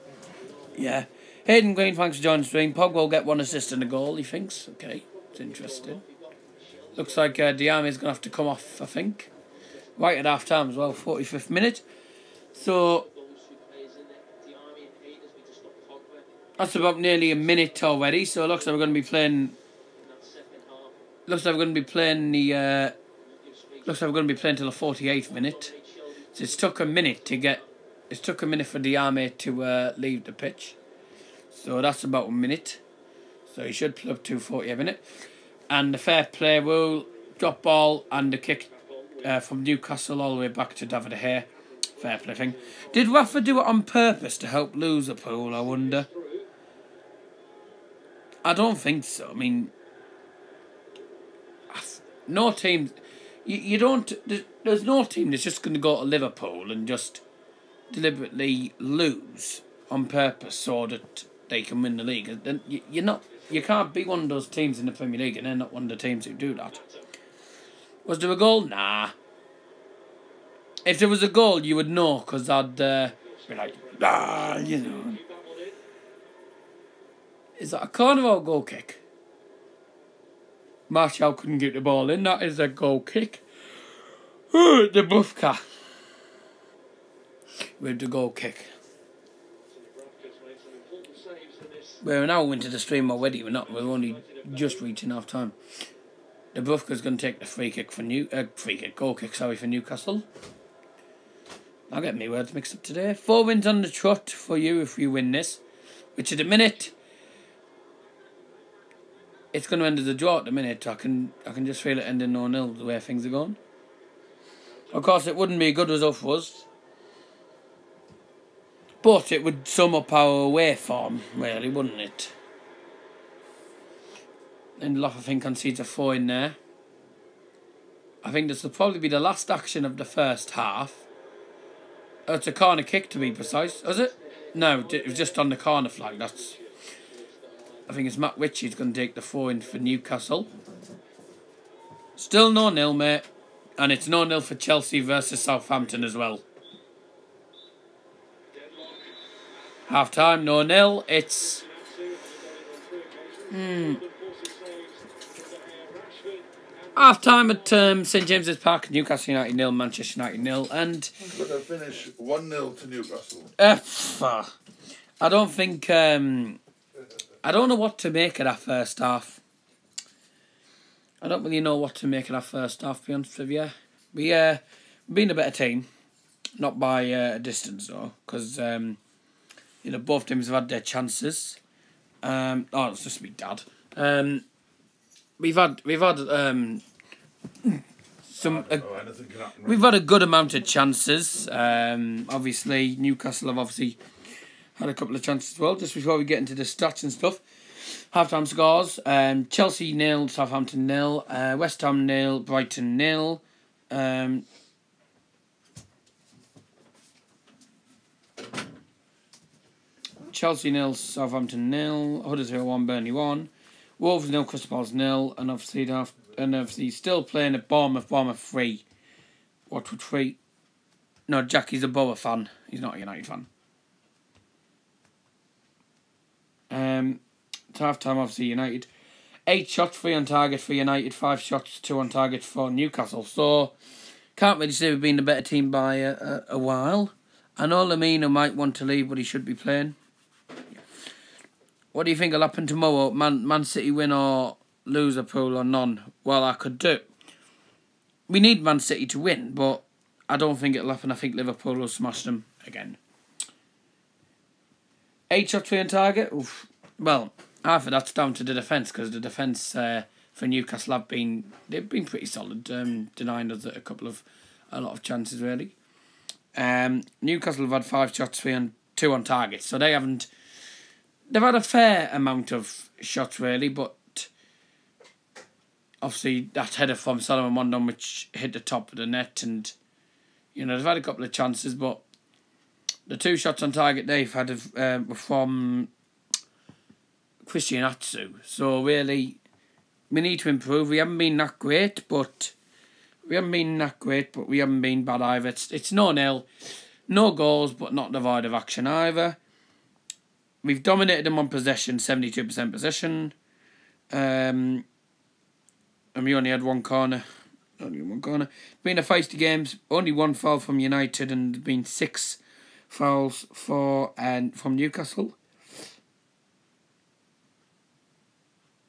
Yeah. Hayden Green, thanks for joining the stream. Pogba will get 1 assist and a goal, he thinks. Okay, it's interesting. Looks like Diame is going to have to come off, I think. Right at half time as well, 45th minute. So that's about nearly a minute already. So it looks like we're going to be playing. Looks like we're going to be playing the. Looks like we're going to be playing till the 48th minute. So it's took a minute to get. It's took a minute for Diame to leave the pitch. So that's about a minute. So he should play up to 48 minute. And the fair play rule, drop ball and the kick from Newcastle all the way back to David De Gea. Fair play thing. Did Rafa do it on purpose to help Liverpool, I wonder? I don't think so. I mean, no team. You don't. There's no team that's just going to go to Liverpool and just deliberately lose on purpose so that they can win the league. You're not. You can't be one of those teams in the Premier League, and they're not one of the teams who do that. Was there a goal? Nah. If there was a goal, you would know, because I'd be like, you know. Is that a corner or a goal kick? Martial couldn't get the ball in. That is a goal kick. The Bufka with the goal kick. We're now into the stream already. We're only just reaching half time. The Bufka's going to take the goal kick for Newcastle. I'll get my words mixed up today. 4 wins on the trot for you if you win this, which at the minute it's going to end as a draw. At the minute, I can just feel it ending 0-0 the way things are going. Of course, it wouldn't be a good result for us, but it would sum up our away form, really, wouldn't it? Lindelof, I think, concedes a 4 in there. I think this will probably be the last action of the first half. Oh, it's a corner kick, to be precise. Is it? No, it was just on the corner flag. I think it's Matt Ritchie's going to take the 4 in for Newcastle. Still 0-0, mate. And it's 0-0 for Chelsea versus Southampton as well. Half time, 0-0. It's half time at St James's Park. Newcastle United 0, Manchester United 0, and But they finish 1-0 to Newcastle. I don't think I don't know what to make of that first half. I don't really know what to make of that first half, to be honest with you. We've been a better team, not by a distance though, because both teams have had their chances. It's just me, Dad. We've had we've had a good amount of chances. Obviously, Newcastle have had a couple of chances as well. Just before we get into the stats and stuff, half-time scores: Chelsea 0, Southampton 0, West Ham 0, Brighton 0. Chelsea 0, Southampton 0, Huddersfield 1, Burnley 1, Wolves 0, Crystal Palace 0, and obviously still playing at Bournemouth 3. Watford 3. No, Jackie's a Borough fan. He's not a United fan. It's half time, obviously United. 8 shots, 3 on target for United, 5 shots, 2 on target for Newcastle. So can't really say we've been the better team by a while. I know Lamina might want to leave, but he should be playing. What do you think will happen tomorrow? Man City win or lose a pool or none? Well, I could do. We need Man City to win, but I don't think it'll happen. I think Liverpool will smash them again. 8 shots, 3 on target. Oof. Well, half of that's down to the defence, because the defence for Newcastle they've been pretty solid, denying us a lot of chances really. Newcastle have had 5 shots, 2 on target, so they've had a fair amount of shots really, but obviously that header from Solomon Rondon which hit the top of the net, and they've had a couple of chances, but the 2 shots on target they've had were from Christian Atsu. So really, we need to improve. We haven't been that great, but we haven't been bad either. It's 0-0, no goals, but not devoid of action either. We've dominated them on possession, 72% possession. And we only had one corner. Been a feisty games, only 1 foul from United, and been 6 fouls from Newcastle.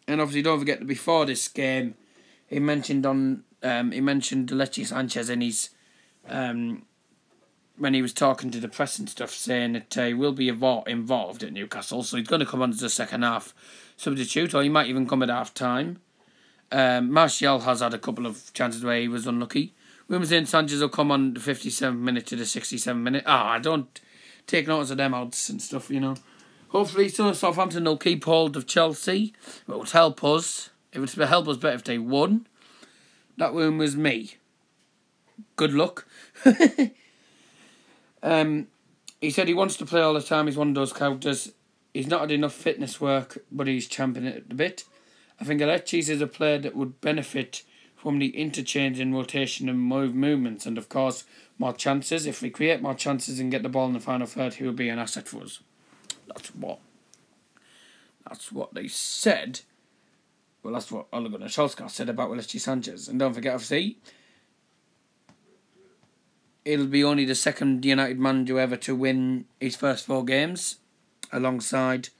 And obviously, don't forget that before this game, he mentioned Alexis Sanchez in his when he was talking to the press and stuff, saying that he will be involved at Newcastle, so he's going to come on as a second half substitute, or he might even come at half time. Martial has had a couple of chances where he was unlucky. Williams and Sanchez will come on the 57th minute to the 67th minute. I don't take notice of them odds and stuff, Hopefully, Southampton will keep hold of Chelsea. It would help us. It would help us better if they won. That one was me. Good luck. He said he wants to play all the time. He's one of those characters. He's not had enough fitness work, but he's championing it a bit. I think Alexis is a player that would benefit from the interchange and rotation and movements, and of course more chances. If we create more chances and get the ball in the final third, he will be an asset for us. That's what they said. Well, that's what Ole Gunnar Solskjaer said about Alexis Sanchez. And don't forget, obviously, it'll be only the second United manager ever to win his first 4 games, alongside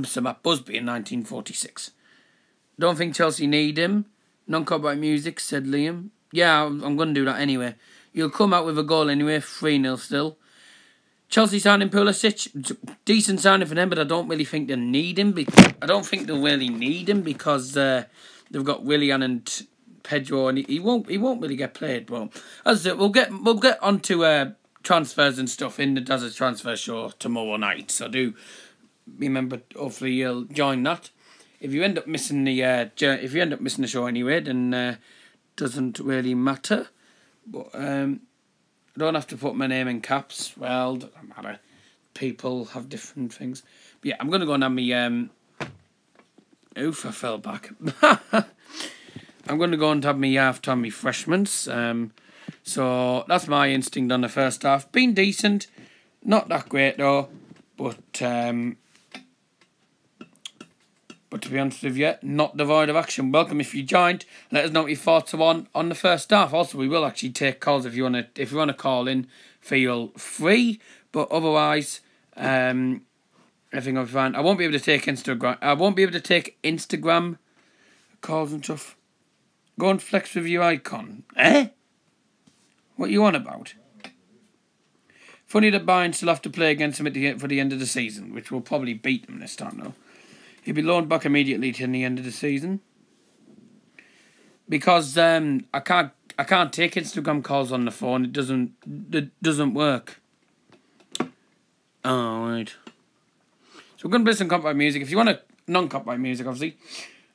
Sir Matt Busby in 1946. Don't think Chelsea need him. Non-copyright music, said Liam. Yeah, I'm going to do that anyway. You'll come out with a goal anyway, 3-0 still. Chelsea signing Pulisic, decent signing for them, but I don't really think they need him. I don't think they'll really need him because they've got Willian and Pedro, and he won't really get played. But as I said, we'll get onto transfers and stuff in the Desert Transfer Show tomorrow night. So do remember, hopefully you'll join that. If you end up missing the show anyway, then doesn't really matter. But I don't have to put my name in caps. Well, doesn't matter. People have different things. But yeah, I'm gonna go and have me oof, I fell back. I'm gonna go and have me half-time refreshments. So that's my instinct on the first half. Been decent, not that great though, but to be honest with you, not devoid of action. Welcome if you joined. Let us know what your thoughts are on the first half. Also, we will actually take calls if you want to call in. Feel free, but otherwise, everything will be fine. I won't be able to take Instagram calls and stuff. Go and flex with your icon. What are you on about? Funny that Bayern still have to play against them for the end of the season, which will probably beat them this time though. He'll be loaned back immediately to the end of the season. Because I can't take Instagram calls on the phone. It doesn't work. Oh, right. So we're going to play some copyright music. If you want non-copyright music, obviously.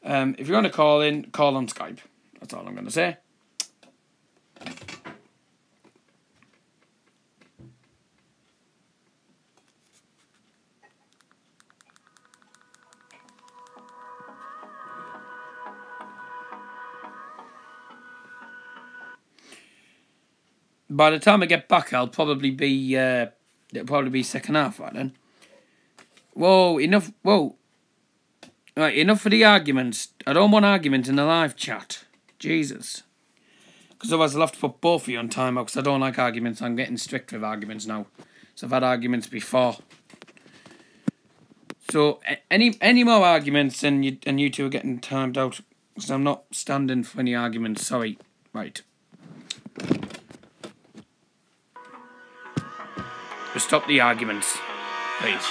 If you want to call in, call on Skype. That's all I'm going to say. By the time I get back, it'll probably be second half right then. Whoa, enough. Whoa. Right, enough for the arguments. I don't want arguments in the live chat. Jesus. Because otherwise I'll have to put both of you on timeout because I don't like arguments. I'm getting strict with arguments now. So I've had arguments before. So any more arguments and you two are getting timed out. Because I'm not standing for any arguments. Sorry. Right. Just stop the arguments, please.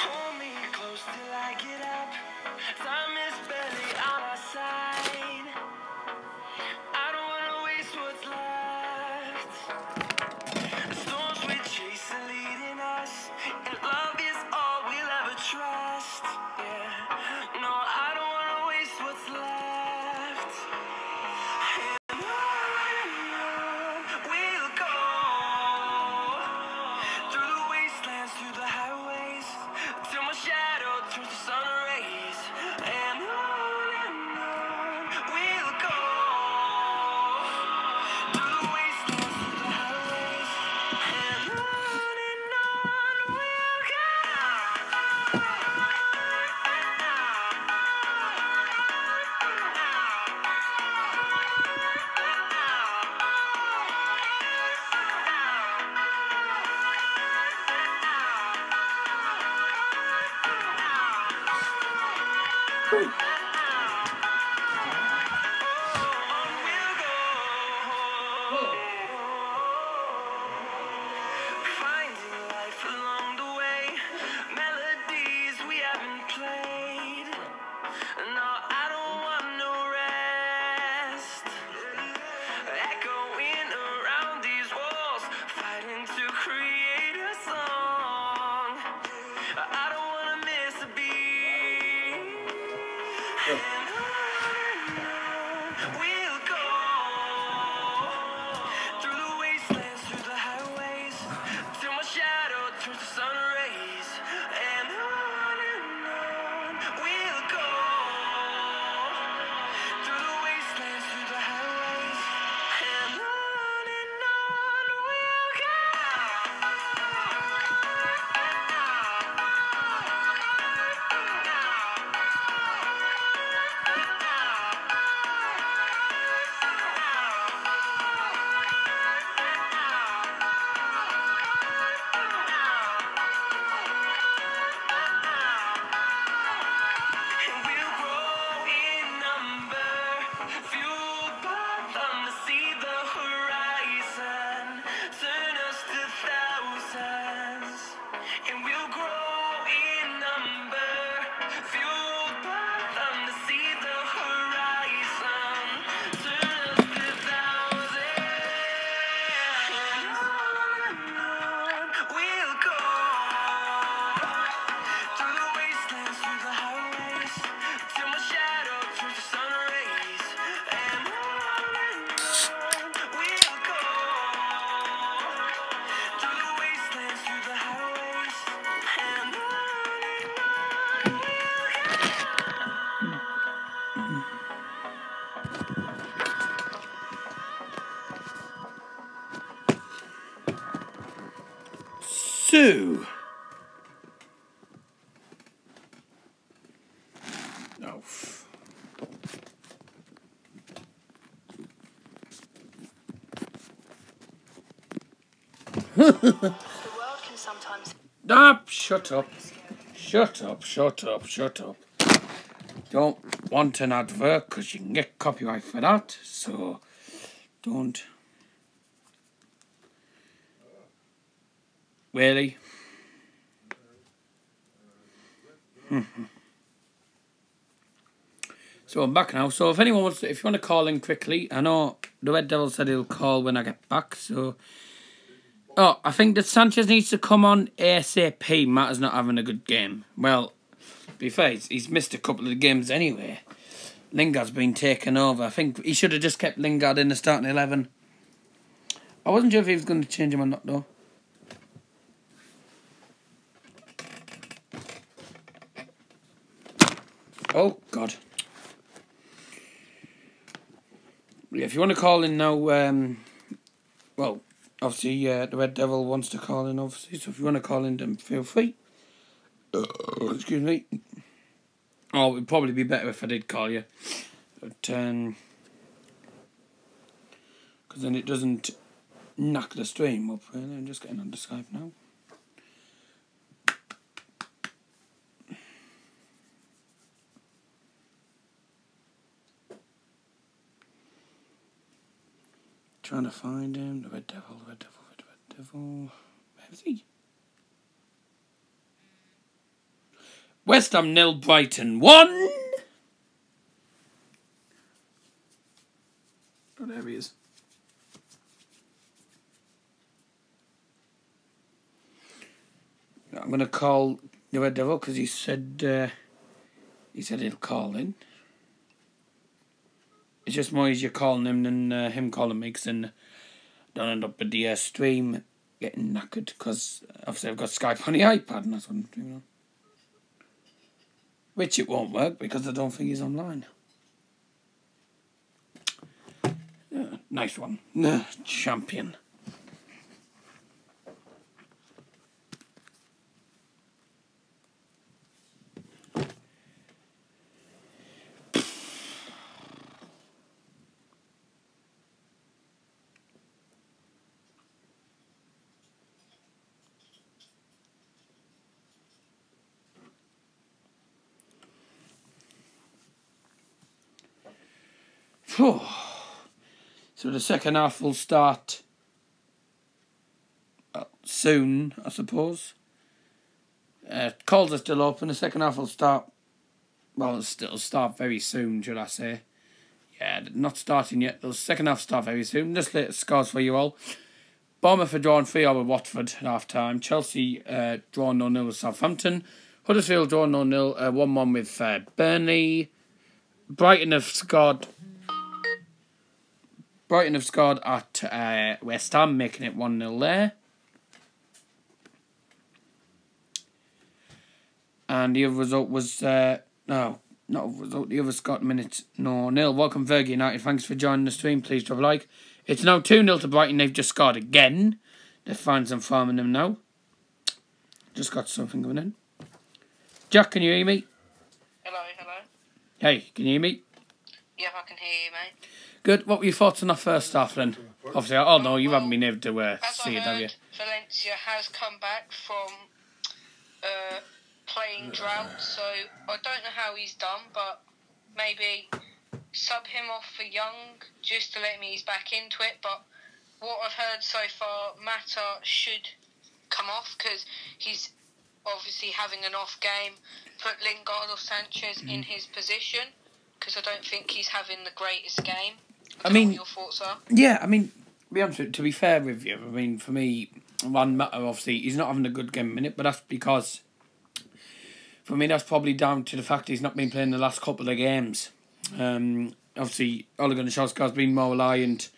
So... Oh. The world can sometimes... Shut up. Shut up, shut up, shut up. Don't want an advert because you can get copyright for that, so don't. Really? So I'm back now. So if anyone wants to, if you want to call in quickly, I know the Red Devil said he'll call when I get back, so... Oh, I think that Sanchez needs to come on ASAP. Matt's not having a good game. Well, to be fair, he's missed a couple of games anyway. Lingard's been taken over. I think he should have just kept Lingard in the starting 11. I wasn't sure if he was going to change him or not, though. Oh, God. Yeah, if you want to call in now, well... Obviously, the Red Devil wants to call in, obviously, so if you want to call in, then feel free. Excuse me. Oh, it would probably be better if I did call you. But, because then it doesn't knock the stream up, really. I'm just getting on the Skype now. Trying to find him, the Red Devil, the Red Devil, the Red Devil. Where is he? West Ham 0, Brighton 1. Oh, there he is. I'm going to call the Red Devil because he said he'll call in. It's just more easier calling him than him calling me, because then don't end up with the stream getting knackered, because obviously I've got Skype on the iPad and that's what I'm doing. Which it won't work because I don't think he's online. Yeah, nice one. Champion. So the second half will start soon, I suppose. Calls are still open. The second half will start. Well, it'll start very soon, should I say? Yeah, not starting yet. The second half start very soon. Just latest scores for you all. Bournemouth are drawn 3-0 with Watford at half time. Chelsea drawn 0-0 with Southampton. Huddersfield drawn 0-0, 1-1 with Burnley. Brighton have scored at West Ham, making it 1-0 there. And the other result was... no, not a result. The other scored minutes 0-0. Welcome, Fergie United. Thanks for joining the stream. Please drop a like. It's now 2-0 to Brighton. They've just scored again. They're fans and farming them now. Just got something going in. Jack, can you hear me? Hello. Hey, can you hear me? Yeah, I can hear you, mate. Good. What were your thoughts on that first half then? Obviously, oh no, you haven't been able to see it, have you? Valencia has come back from playing drought, so I don't know how he's done, but maybe sub him off for Young just to let me ease back into it. But what I've heard so far, Mata should come off because he's obviously having an off game. Put Lingard or Sanchez in his position because I don't think he's having the greatest game. I mean, what your thoughts are? Yeah, I mean, to be honest with you, to be fair with you, I mean, for me, Van Mata, obviously, he's not having a good game minute, but that's because, for me, that's probably down to the fact he's not been playing the last couple of games. Obviously, Ole Gunnar Solskjaer's been more reliant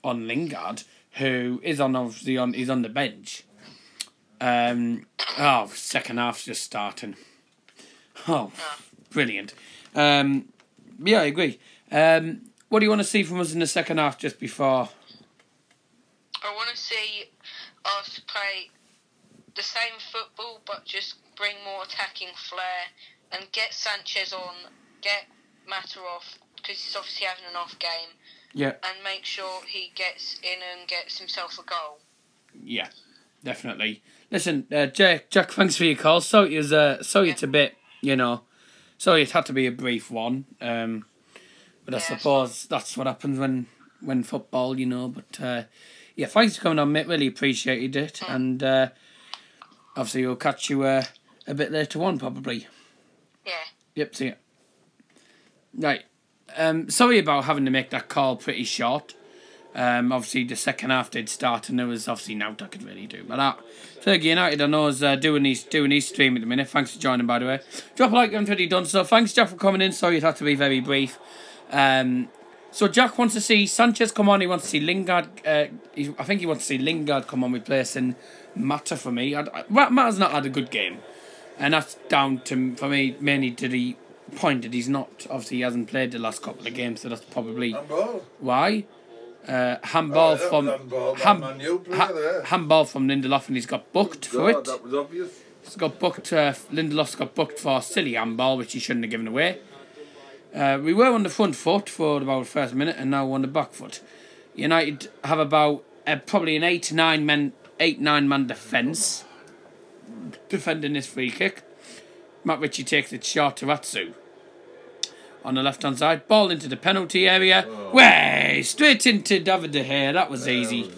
on Lingard, who is he's on the bench. Second half's just starting. Oh, brilliant. Yeah, I agree. What do you want to see from us in the second half just before? I want to see us play the same football, but just bring more attacking flair and get Sanchez on, get Mata off, because he's obviously having an off game. Yeah. And make sure he gets in and gets himself a goal. Yeah, definitely. Listen, Jack, thanks for your call. Sorry it's a bit, sorry it had to be a brief one. But I suppose that's what happens when football, But yeah, thanks for coming on, mate. Really appreciated it. And obviously we'll catch you a bit later on, probably. Yeah. Yep, see ya. Right. Sorry about having to make that call pretty short. Obviously, the second half did start, and there was obviously nothing I could really do. But that Fergie United, I know, is doing his stream at the minute. Thanks for joining, by the way. Drop a like if you haven't already done so. Thanks, Jack, for coming in. Sorry it had to be very brief. So Jack wants to see Sanchez come on. He wants to see Lingard. I think he wants to see Lingard come on, replacing Mata for me. Mata's not had a good game, and that's down to, for me, mainly to the point that he's not. Obviously, he hasn't played the last couple of games, so that's probably why. Handball from Lindelof, and he's got booked for it. That was obvious. He's got booked. Lindelof's got booked for silly handball, which he shouldn't have given away. We were on the front foot for about the first minute, and now we're on the back foot. United have about probably an 8-9 man defence defending this free kick. Matt Ritchie takes it short to Ratsu. On the left-hand side, ball into the penalty area. Way straight into David De Gea. That was easy.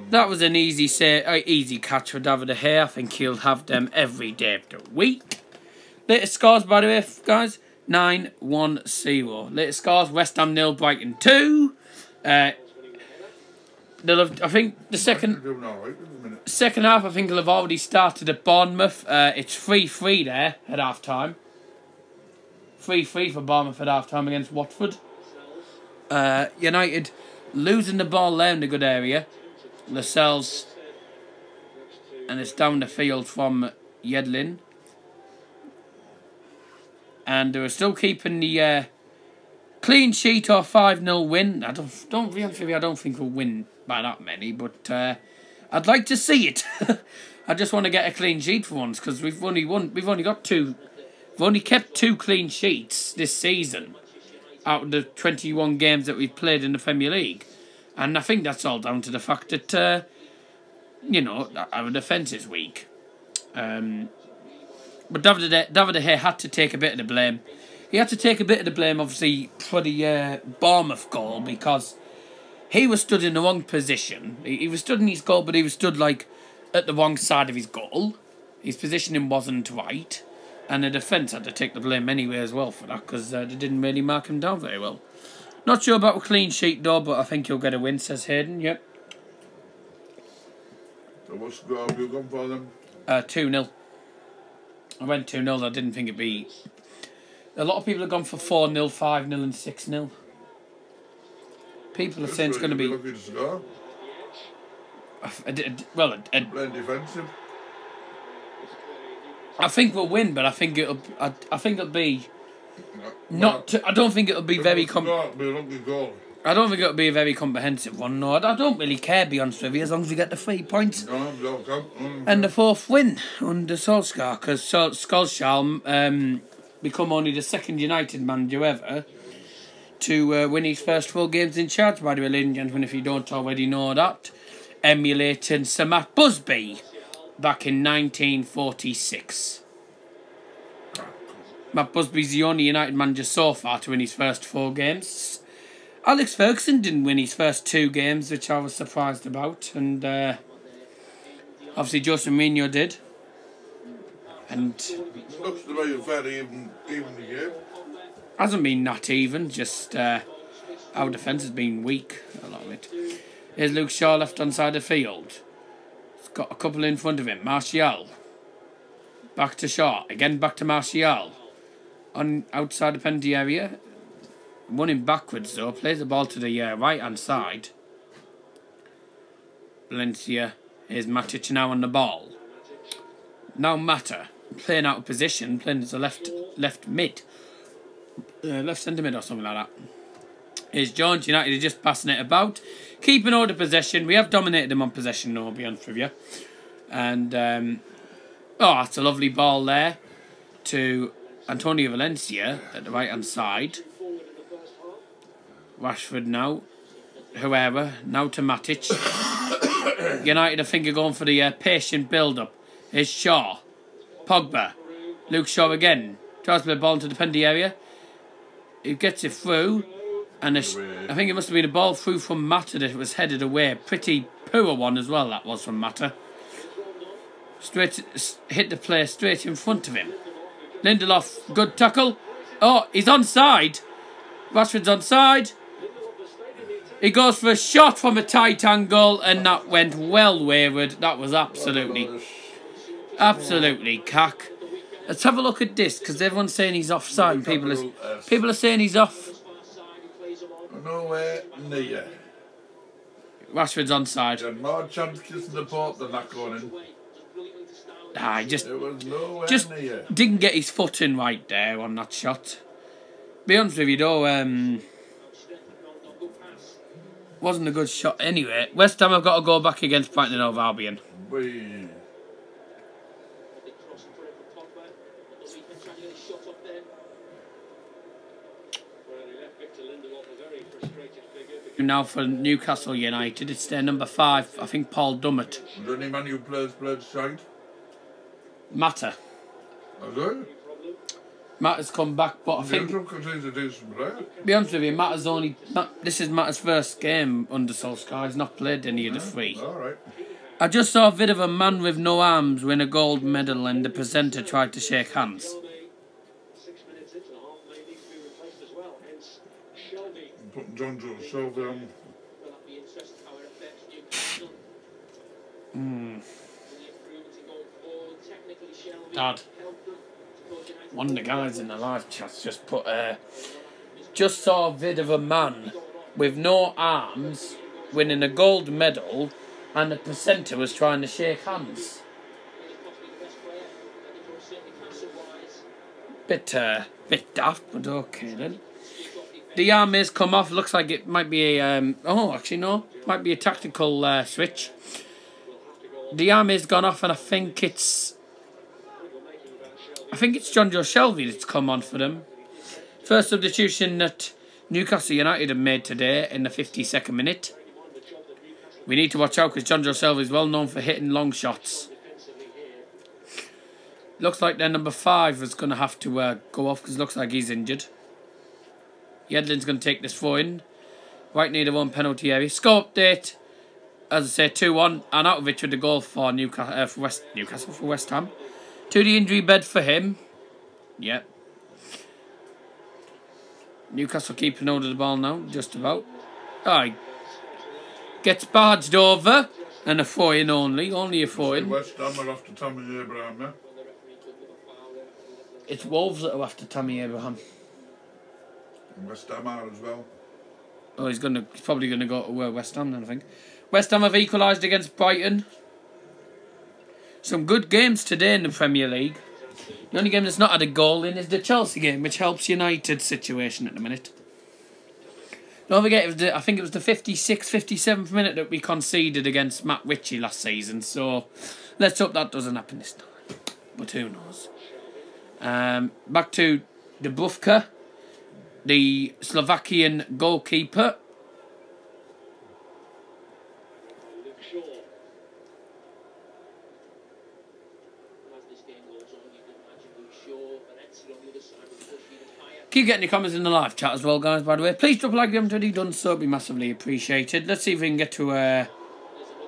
That was an easy catch for David De Gea. I think he'll have them every day of the week. Latest scores, by the way, guys. 9-1-0. Latest scores: West Ham 0, Brighton 2. I think the second half, I think, will have already started at Bournemouth. It's 3-3 there at half time. 3-3 for Bournemouth at half time against Watford. United losing the ball there in the good area. Lascelles, and it's down the field from Yedlin. And they were still keeping the clean sheet or 5-0 win. I don't think we'll win by that many, but I'd like to see it. I just want to get a clean sheet for once, because we've only kept 2 clean sheets this season out of the 21 games that we've played in the Premier League. And I think that's all down to the fact that, our defence is weak. But David De Gea had to take a bit of the blame. He had to take a bit of the blame, obviously, for the Bournemouth goal, because he was stood in the wrong position. He was stood in his goal, but he was stood, at the wrong side of his goal. His positioning wasn't right. And the defence had to take the blame anyway as well for that, because they didn't really mark him down very well. Not sure about a clean sheet though, but I think you'll get a win, says Hayden. Yep. So what score have you gone for them? 2-0. I went 2-0. I didn't think it'd be... A lot of people have gone for 4-0, 5-0 and 6-0. People are saying it's going to be... Looking to score. Playing defensive. I think we'll win, but I think it'll be not. I don't think it'll be very. I don't think it'll be a very comprehensive one. No, I don't really care. Be honest with you, as long as we get the 3 points and the 4th win under Solskjaer, because Solskjaer become only the 2nd United manager ever to win his first 4 games in charge. By the way, ladies and gentlemen, if you don't already know that, emulating Sir Matt Busby back in 1946. Matt Busby's the only United manager so far to win his first 4 games. Alex Ferguson didn't win his first 2 games, which I was surprised about. And obviously Jose Mourinho did. And looks to be a very even game. Hasn't been that even, just our defence has been weak, a lot of it. Here's Luke Shaw left on side of the field. Got a couple in front of him. Martial. Back to Shaw. Again back to Martial. On outside the penalty area. Running backwards though. Plays the ball to the right hand side. Valencia. Here's Matic now on the ball. Now Mata. Playing out of position. Playing as a left mid. Left centre mid or something like that. Here's Jones. United are just passing it about. Keeping all the possession. We have dominated them on possession, though, I'll be honest with you. And, oh, that's a lovely ball there to Antonio Valencia at the right-hand side. Rashford now. Whoever. Now to Matic. United, I think, are going for the patient build-up. Here's Shaw. Pogba. Luke Shaw again. Tries to play the ball into the penalty area. He gets it through. And I think it must have been a ball through from Mata that was headed away. Pretty poor one as well, that was from Mata. Straight hit the player straight in front of him. Lindelof, good tackle. Oh, he's onside. Rashford's onside. He goes for a shot from a tight angle, and that went well wayward. That was absolutely cack. Let's have a look at this, because everyone's saying he's offside, and people are saying he's off. Nowhere near. Rashford's onside. Had more chance kissing the port than that going in. Nah, he just near. didn't get his foot in right there on that shot. Be honest with you though, wasn't a good shot anyway. West Ham have got to go back against Brighton and Hove Albion. Now for Newcastle United, it's their number 5, I think Paul Dummett. The only man who plays side? Mata. Has he? Mata's come back, but I think... Be honest with you, Mata's only... This is Mata's first game under Solskjaer. He's not played any of the 3. Alright. I just saw a vid of a man with no arms win a gold medal and the presenter tried to shake hands. Putting John Joe Shelby on. Dad, one of the guys in the live chat just put just saw a vid of a man with no arms winning a gold medal and the presenter was trying to shake hands. Bit daft, but okay then. The arm has come off. Looks like it might be a... oh, actually, no. Might be a tactical switch. The arm has gone off, and I think it's John Joe Shelby that's come on for them. First substitution that Newcastle United have made today in the 52nd minute. We need to watch out because John Joe Shelby is well known for hitting long shots. Looks like their number 5 is going to have to go off because it looks like he's injured. Yedlin's going to take this throw in. Right near the 1 penalty area. Score update. As I say, 2-1. And Arnautovic with the goal for Newcastle for West Ham. To the injury bed for him. Yep. Newcastle keeping hold of the ball now. Just about. Aye. Gets barged over. And a throw in only. Only a throw in. West Ham are after Tammy Abraham, yeah? It's Wolves that are after Tammy Abraham. West Ham are as well. Oh, he's probably gonna go to West Ham then, I think. West Ham have equalised against Brighton. Some good games today in the Premier League. The only game that's not had a goal in is the Chelsea game, which helps United's situation at the minute. Don't forget, I think it was the 56th, 57th minute that we conceded against Matt Ritchie last season. So let's hope that doesn't happen this time. But who knows? Back to Dubravka, the Slovakian goalkeeper. Keep getting your comments in the live chat as well, guys, by the way. Please drop a like if you haven't already done so. It'd be massively appreciated. Let's see if we can get to, I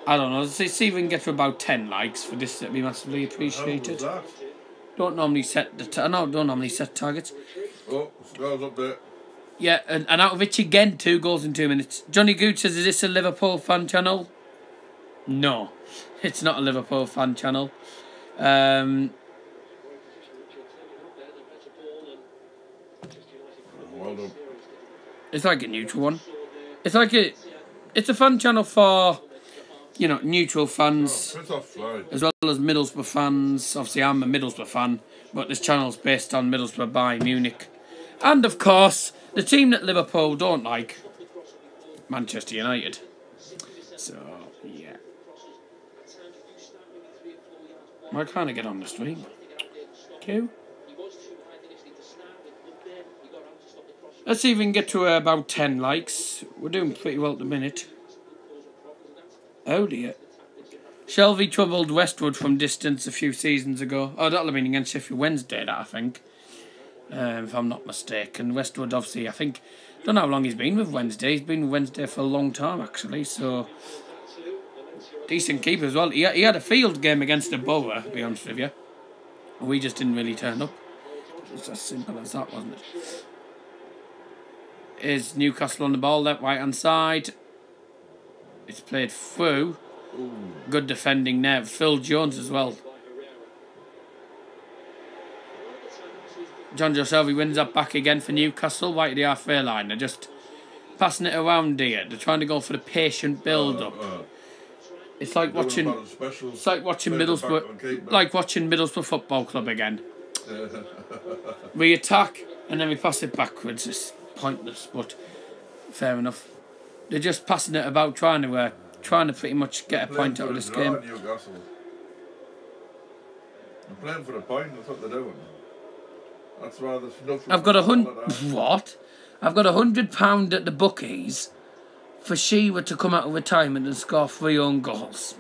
don't know, let's see if we can get to about 10 likes for this. It'd be massively appreciated. Don't normally set don't normally set targets. Oh, scores up there. Yeah, and Arnautovic again, 2 goals in 2 minutes. Johnny Gooch says, is this a Liverpool fan channel? No, it's not a Liverpool fan channel. Well done. It's like a neutral one. It's a fun channel for, you know, neutral fans, as well as Middlesbrough fans. Obviously, I'm a Middlesbrough fan, but this channel's based on Middlesbrough by Munich. And, of course, the team that Liverpool don't like, Manchester United. So, yeah. Why can't I get on the stream? Q? Let's see if we can get to about 10 likes. We're doing pretty well at the minute. Oh dear. Shelby troubled Westwood from distance a few seasons ago. Oh, that'll have been against Sheffield Wednesday, that I think. If I'm not mistaken. Westwood, obviously, I think... Don't know how long he's been with Wednesday. He's been with Wednesday for a long time, actually, so... Decent keeper as well. He had a field game against the Borough, to be honest with you. We just didn't really turn up. It's as simple as that, wasn't it? Is Newcastle on the ball, left, right-hand side. It's played through. Ooh. Good defending there. Phil Jones as well. John Joselvi wins that back again for Newcastle. Right at the halfway line. They're just passing it around here. They're trying to go for the patient build-up. It's like watching Middlesbrough. Like watching Middlesbrough Football Club again. We attack and then we pass it backwards. It's pointless, but fair enough. They're just passing it about, trying to pretty much get a point out of this game. They're playing for a point. That's what they're doing. That's why there's nothing. I've got I've got £100 at the bookies for Shearer to come out of retirement and score 3 own goals.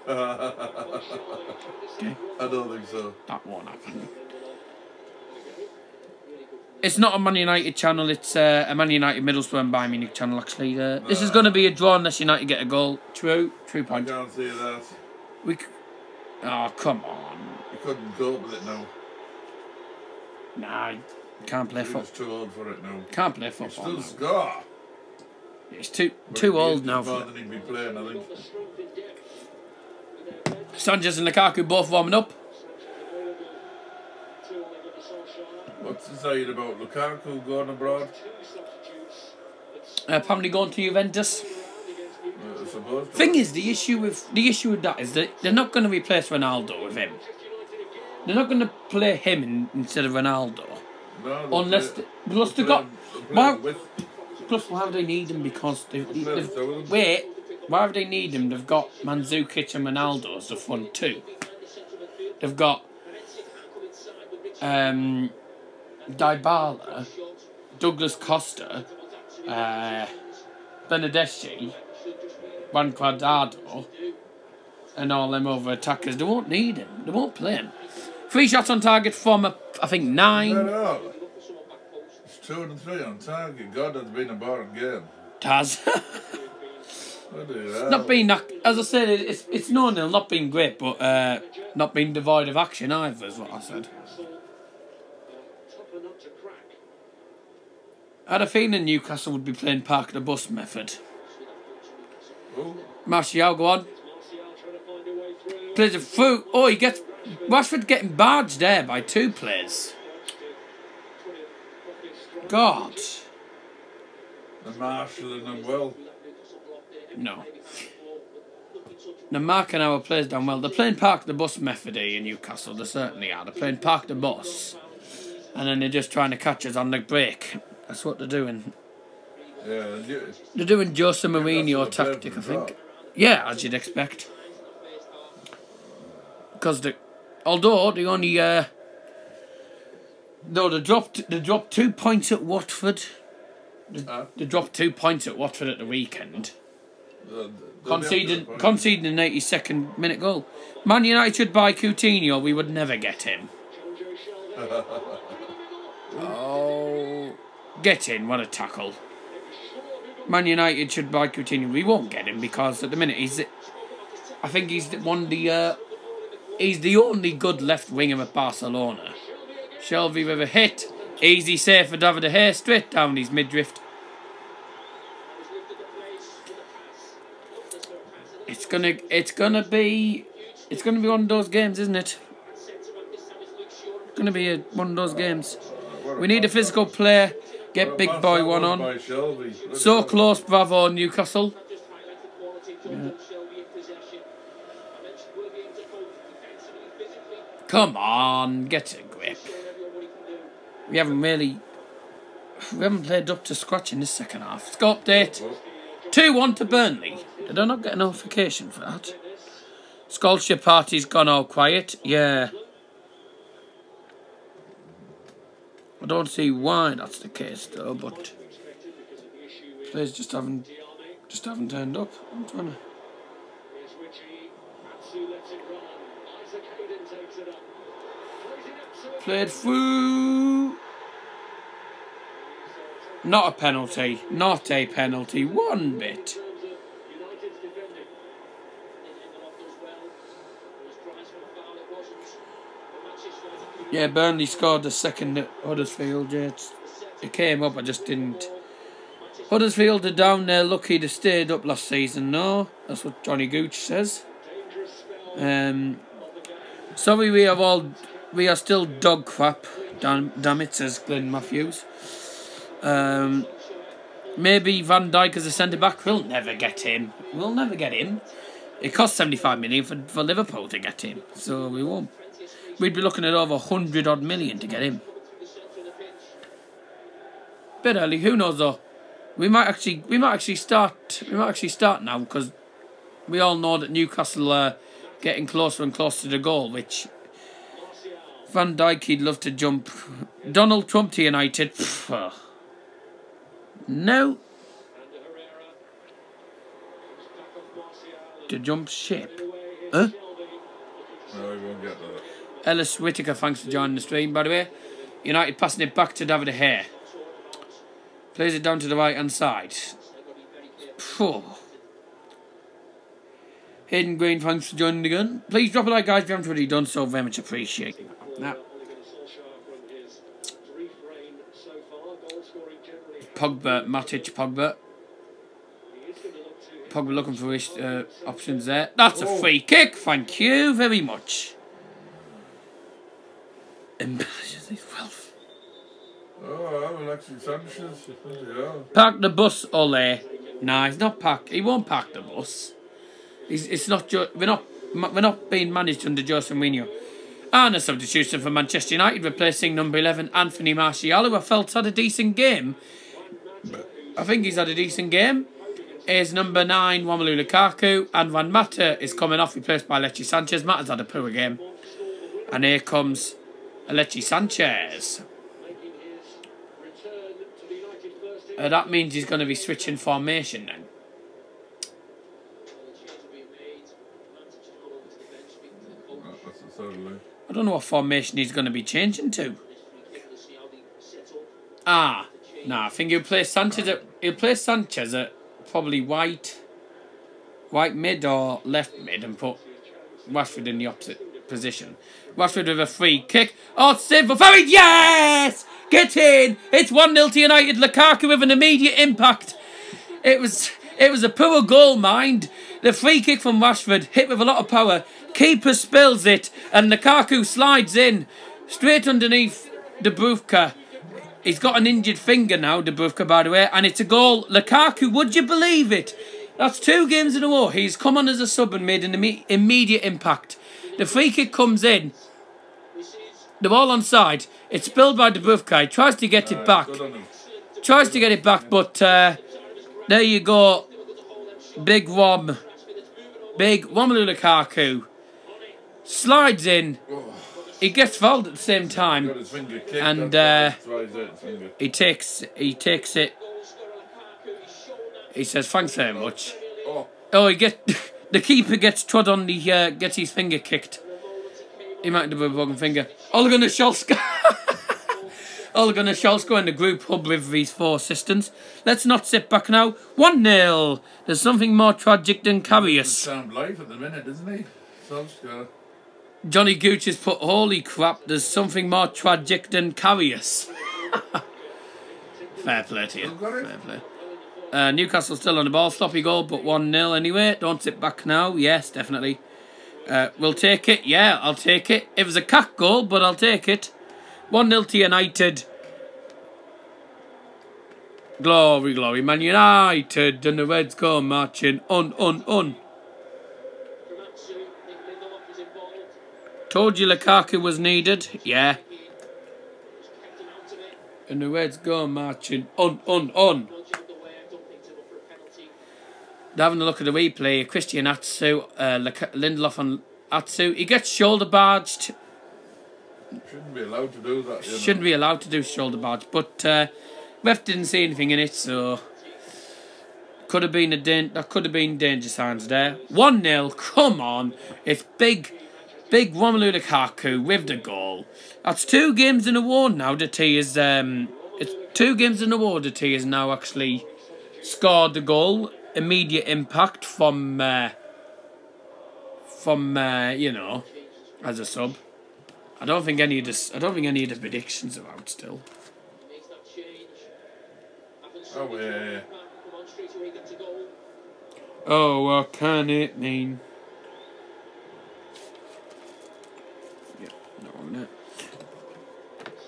Okay. I don't think so. That won't happen. It's not a Man United channel, it's a Man United Middlesbrough and Bayern Munich channel, actually. This is going to be a draw unless United get a goal. True point. I can't see that. Oh, come on. You couldn't cope with it now. Nah, you can't play football. It's too old for it now. Can't play football. Still score. It's too old now for it. He'd be playing, I think. Sanchez and Lukaku both warming up. What's the side about Lukaku going abroad? Apparently going to Juventus. Thing is, the issue with that is that they're not going to replace Ronaldo with him. They're not going to play him instead of Ronaldo. No, unless plus they got why would they need him? Because why would they need him? They've got Mandzukic and Ronaldo as the front two. They've got Dybala, Douglas Costa, Benedeschi, Juan Cuadrado, and all them other attackers. They won't need him. They won't play him. 3 shots on target from, I think, 9. No. It's 2 and 3 on target. God, that's been a boring game. Taz. Not being that, as I said, it's 0-0, not being great, but not being devoid of action either, is what I said. I had a feeling Newcastle would be playing park the bus method. Ooh. Martial, go on. Plays it through. Oh, he gets... Rashford getting barged there by 2 players. God. And marshalling them well. No. They're marking our players down well. They're playing park the bus method here in Newcastle. They certainly are. They're playing park the bus. And then they're just trying to catch us on the break. That's what they're doing. Yeah, they're doing Jose Mourinho tactic, I think. Yeah, as you'd expect. Because although they only they dropped 2 points at Watford. They dropped 2 points at Watford at the weekend. Conceding an 82nd minute goal. Man United should buy Coutinho. We would never get him. Oh, get in! What a tackle! Man United should buy Coutinho. We won't get him because at the minute I think he's the only good left winger at Barcelona. Shelby with a hit, easy save for David De Gea, straight down his midriff. It's gonna be one of those games, isn't it? It's gonna be one of those games. We need a physical player. Get big boy one on. So close, bravo, Newcastle. Yeah. Come on, get a grip. We haven't played up to scratch in this second half. Score update. 2-1 to Burnley. Did I not get a notification for that? Scholarship party's gone all quiet. Yeah. I don't see why that's the case though, but players just haven't turned up. I'm trying to played through. Not a penalty. Not a penalty. One bit. Yeah, Burnley scored the second at Huddersfield. Yeah, it came up, I just didn't. Huddersfield are down there, lucky they stayed up last season. No, that's what Johnny Gooch says. Sorry, we are still dog crap. Damn it, says Glenn Matthews. Maybe Van Dijk as a centre back. We'll never get him. We'll never get him. It cost 75 million for Liverpool to get him, so we won't. We'd be looking at over 100 odd million to get him. Bit early, who knows though? We might actually start now, because we all know that Newcastle are getting closer and closer to the goal, which Van Dijk, he'd love to jump. Donald Trump to United. No. To jump ship. Huh? No, we won't get that. Ellis Whittaker, thanks for joining the stream, by the way. United passing it back to David De Gea. Plays it down to the right-hand side. Hayden Green, thanks for joining again. Please drop a like, guys, if you haven't already done so. Very much appreciated. Now, Pogba, Matic, Pogba. Pogba looking for his options there. That's a free kick. Thank you very much. Embellishes his wealth. Oh, Alexis Sanchez. Yeah. Park the bus, Ole. Nah, he's not parked. He won't park the bus. It's not. We're not being managed under Jose Mourinho. And a substitution for Manchester United, replacing number 11 Anthony Martial, who I felt had a decent game. I think he's had a decent game. Is number 9 Romelu Lukaku, and Van Mata is coming off, replaced by Alexis Sanchez. Mata's had a poor game, and here comes Alexis Sanchez. That means he's going to be switching formation then. I don't know what formation he's going to be changing to. Nah, I think he'll play Sanchez at probably white mid or left mid, and put Rashford in the opposite position. Rashford with a free kick. Oh, it's saved for Farid. Yes! Get in! It's 1-0 to United. Lukaku with an immediate impact. It was a poor goal, mind. The free kick from Rashford, hit with a lot of power. Keeper spills it, and Lukaku slides in straight underneath Dubravka. He's got an injured finger now, Dubravka, by the way, and it's a goal. Lukaku, would you believe it? That's 2 games in a row. He's come on as a sub and made an immediate impact. The free kick comes in. They're all on side. It's spilled by Dubravka. He tries to get it back. But there you go. Big Romelu Lukaku slides in. He gets fouled at the same time, and he takes it. He says, "Thanks very much." Oh, the keeper gets trod on the gets his finger kicked. He might have a broken finger. Ole Gunnar Solskjaer. Ole Gunnar Solskjaer in the group hub with these 4 assistants. Let's not sit back now. 1-0. There's something more tragic than Karius. Sound life at the minute, isn't he? Solskjaer. Johnny Gooch has put, holy crap, there's something more tragic than Karius. Fair play to you. Fair play. Newcastle still on the ball. Sloppy goal, but 1-0 anyway. Don't sit back now. Yes, definitely. We'll take it. Yeah, I'll take it. It was a cack goal, but I'll take it. 1-0 to United. Glory, glory, Man United. And the Reds go marching on. Told you Lukaku was needed. Yeah. And the Reds go marching on. They're having a look at the replay. Christian Atsu, Lindelof and Atsu. He gets shoulder barged. Shouldn't be allowed to do that. Shouldn't be allowed to do shoulder barge, but ref didn't see anything in it, so could have been that could have been danger signs there. 1-0. Come on, it's big Romelu Lukaku with the goal. That's 2 games in a row now that he is. It's 2 games in a row that he has now actually scored the goal. Immediate impact from you know, as a sub. I don't think any of the predictions are out still. Oh yeah. Oh, what can it mean? Yeah, no one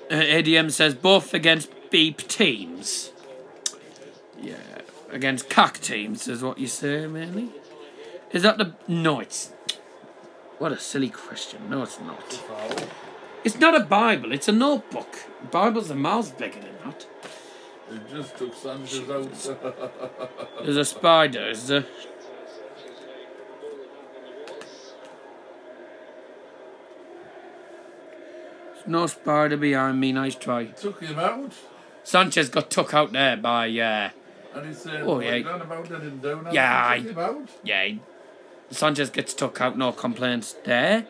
there. ADM says both against beep teams. Yeah, against cack teams is what you say, mainly. Is that the... No, it's... What a silly question. No, it's not. It's not a Bible, it's a notebook. Bibles are miles bigger than that. It just took Sanchez out. There's a spider, is there? There's no spider behind me, nice try. Took him out. Sanchez got took out there by... And he said, oh, yeah. about that in down. Yeah, took him out. Yeah, Sanchez gets took out, no complaints there.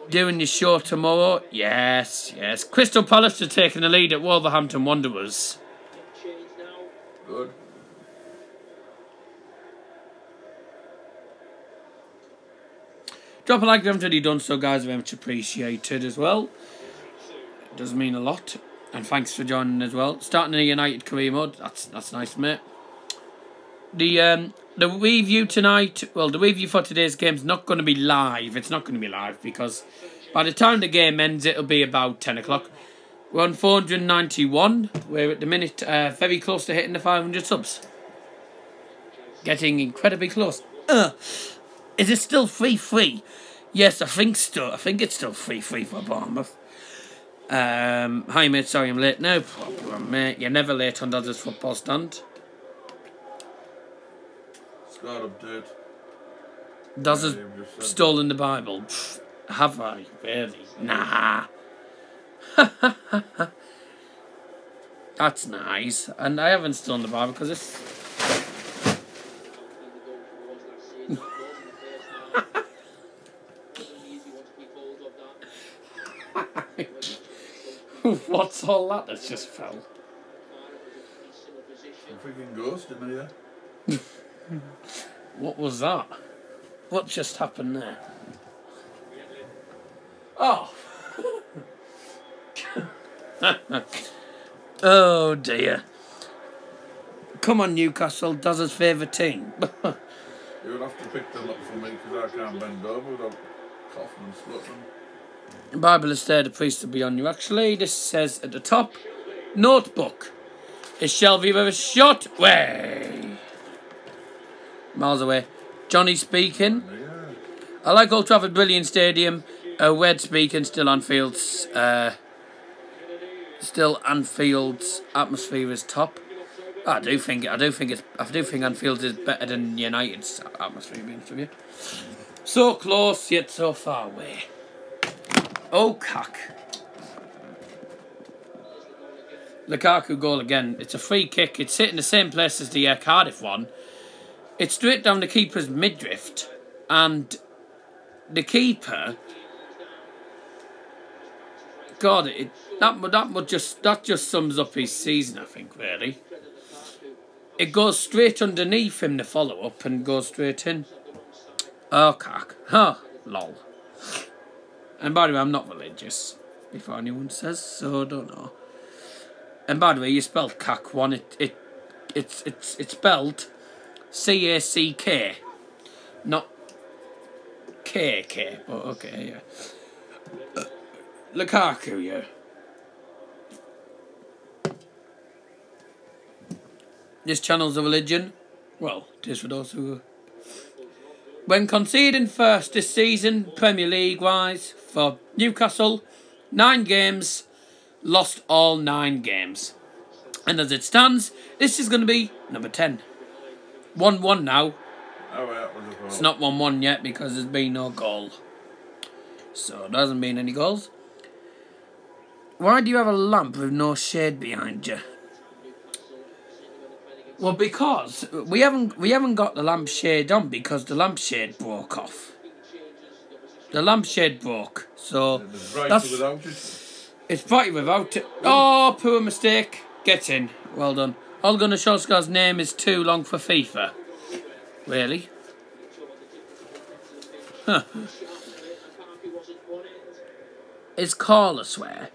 Doing your show tomorrow? Yes. Crystal Palace are taking the lead at Wolverhampton Wanderers. Good. Drop a like if you haven't already done so, guys. Very much appreciated as well. It does mean a lot. And thanks for joining as well. Starting a United career mode. That's nice, mate. The review tonight, well, the review for today's game is not going to be live. It's not going to be live because by the time the game ends, it'll be about 10 o'clock. We're on 491. We're at the minute very close to hitting the 500 subs. Getting incredibly close. Is it still 3-3? Yes, I think so. I think it's still 3-3 for Bournemouth. Hi, mate. Sorry I'm late. No problem, mate. You're never late on Dodgers Football Stand. Score update. Dodgers stolen the Bible. Pfft, have I? Really? Nah. That's nice. And I haven't stolen the Bible because it's... What's all that that's just fell? A freaking ghost in here. What was that? What just happened there? Oh! Oh dear. Come on, Newcastle, Daz's favourite team. You'll have to pick them up for me because I can't bend over without coughing and spluttering. Bible is there, the priest will be on you. Actually, this says at the top, notebook. Is Shelby with a shot? Way. Miles away. Johnny speaking. Yeah. I like Old Trafford, brilliant stadium. Wed speaking, still Anfield's atmosphere is top. I do think Anfield is better than United's atmosphere, to be honest with you. So close yet so far away. Oh, cock. Lukaku goal again. It's a free kick. It's hitting the same place as the Cardiff one. It's straight down the keeper's midriff, and the keeper. God, that just sums up his season, I think. Really, it goes straight underneath him. The follow up and goes straight in. Oh, cock. Huh. Lol. And by the way, I'm not religious, before anyone says, so I don't know. And by the way, you spelled cack one. It's spelled C-A-C-K, not K-K. But okay, yeah. Lukaku, yeah. This channel's a religion. Well, it is for those who. When conceding first this season, Premier League-wise, for Newcastle, 9 games, lost all 9 games. And as it stands, this is going to be number 10. 1-1 now. Oh, well, that was a It's fault. not 1-1 yet because there's been no goal. So there hasn't been any goals. Why do you have a lamp with no shade behind you? Well, because we haven't got the lampshade on because the lampshade broke off. The lampshade broke, so It's brighter that's without it. it's brighter without it. Oh, poor mistake. Get in. Well done. Ole Gunnar Solskjaer's name is too long for FIFA. Really? Huh. Is Carl a swear?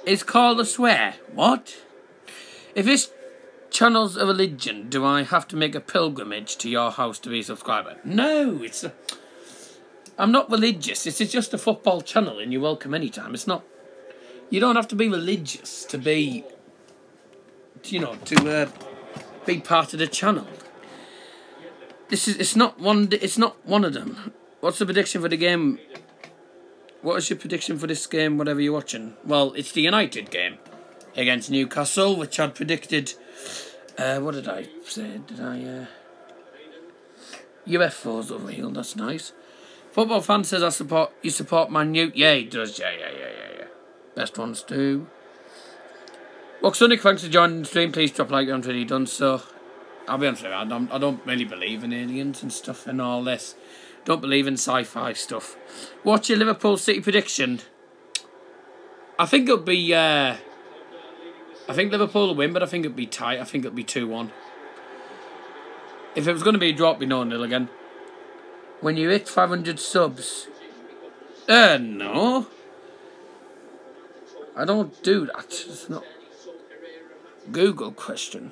Is Carl a swear? What? If this channel's a religion, do I have to make a pilgrimage to your house to be a subscriber? No, I'm not religious. This is just a football channel and you're welcome anytime. It's not... You don't have to be religious to be... to be part of the channel. It's not one of them. What's the prediction for the game? What is your prediction for this game, whatever you're watching? Well, it's the United game against Newcastle, which I'd predicted... what did I say? UFO's overhealed, that's nice. Football fan says you support Man U. Yeah, he does. Yeah. Best ones too. Well, Sonic, thanks for joining the stream. Please drop a like if you haven't already done so. I'll be honest with you, I don't really believe in aliens and stuff and all this. Don't believe in sci-fi stuff. What's your Liverpool City prediction? I think it'll be... I think Liverpool will win, but I think it'll be tight. I think it'll be 2-1. If it was going to be a draw, it'd be 0-0 again. When you hit 500 subs... no. I don't do that. It's not... Google question.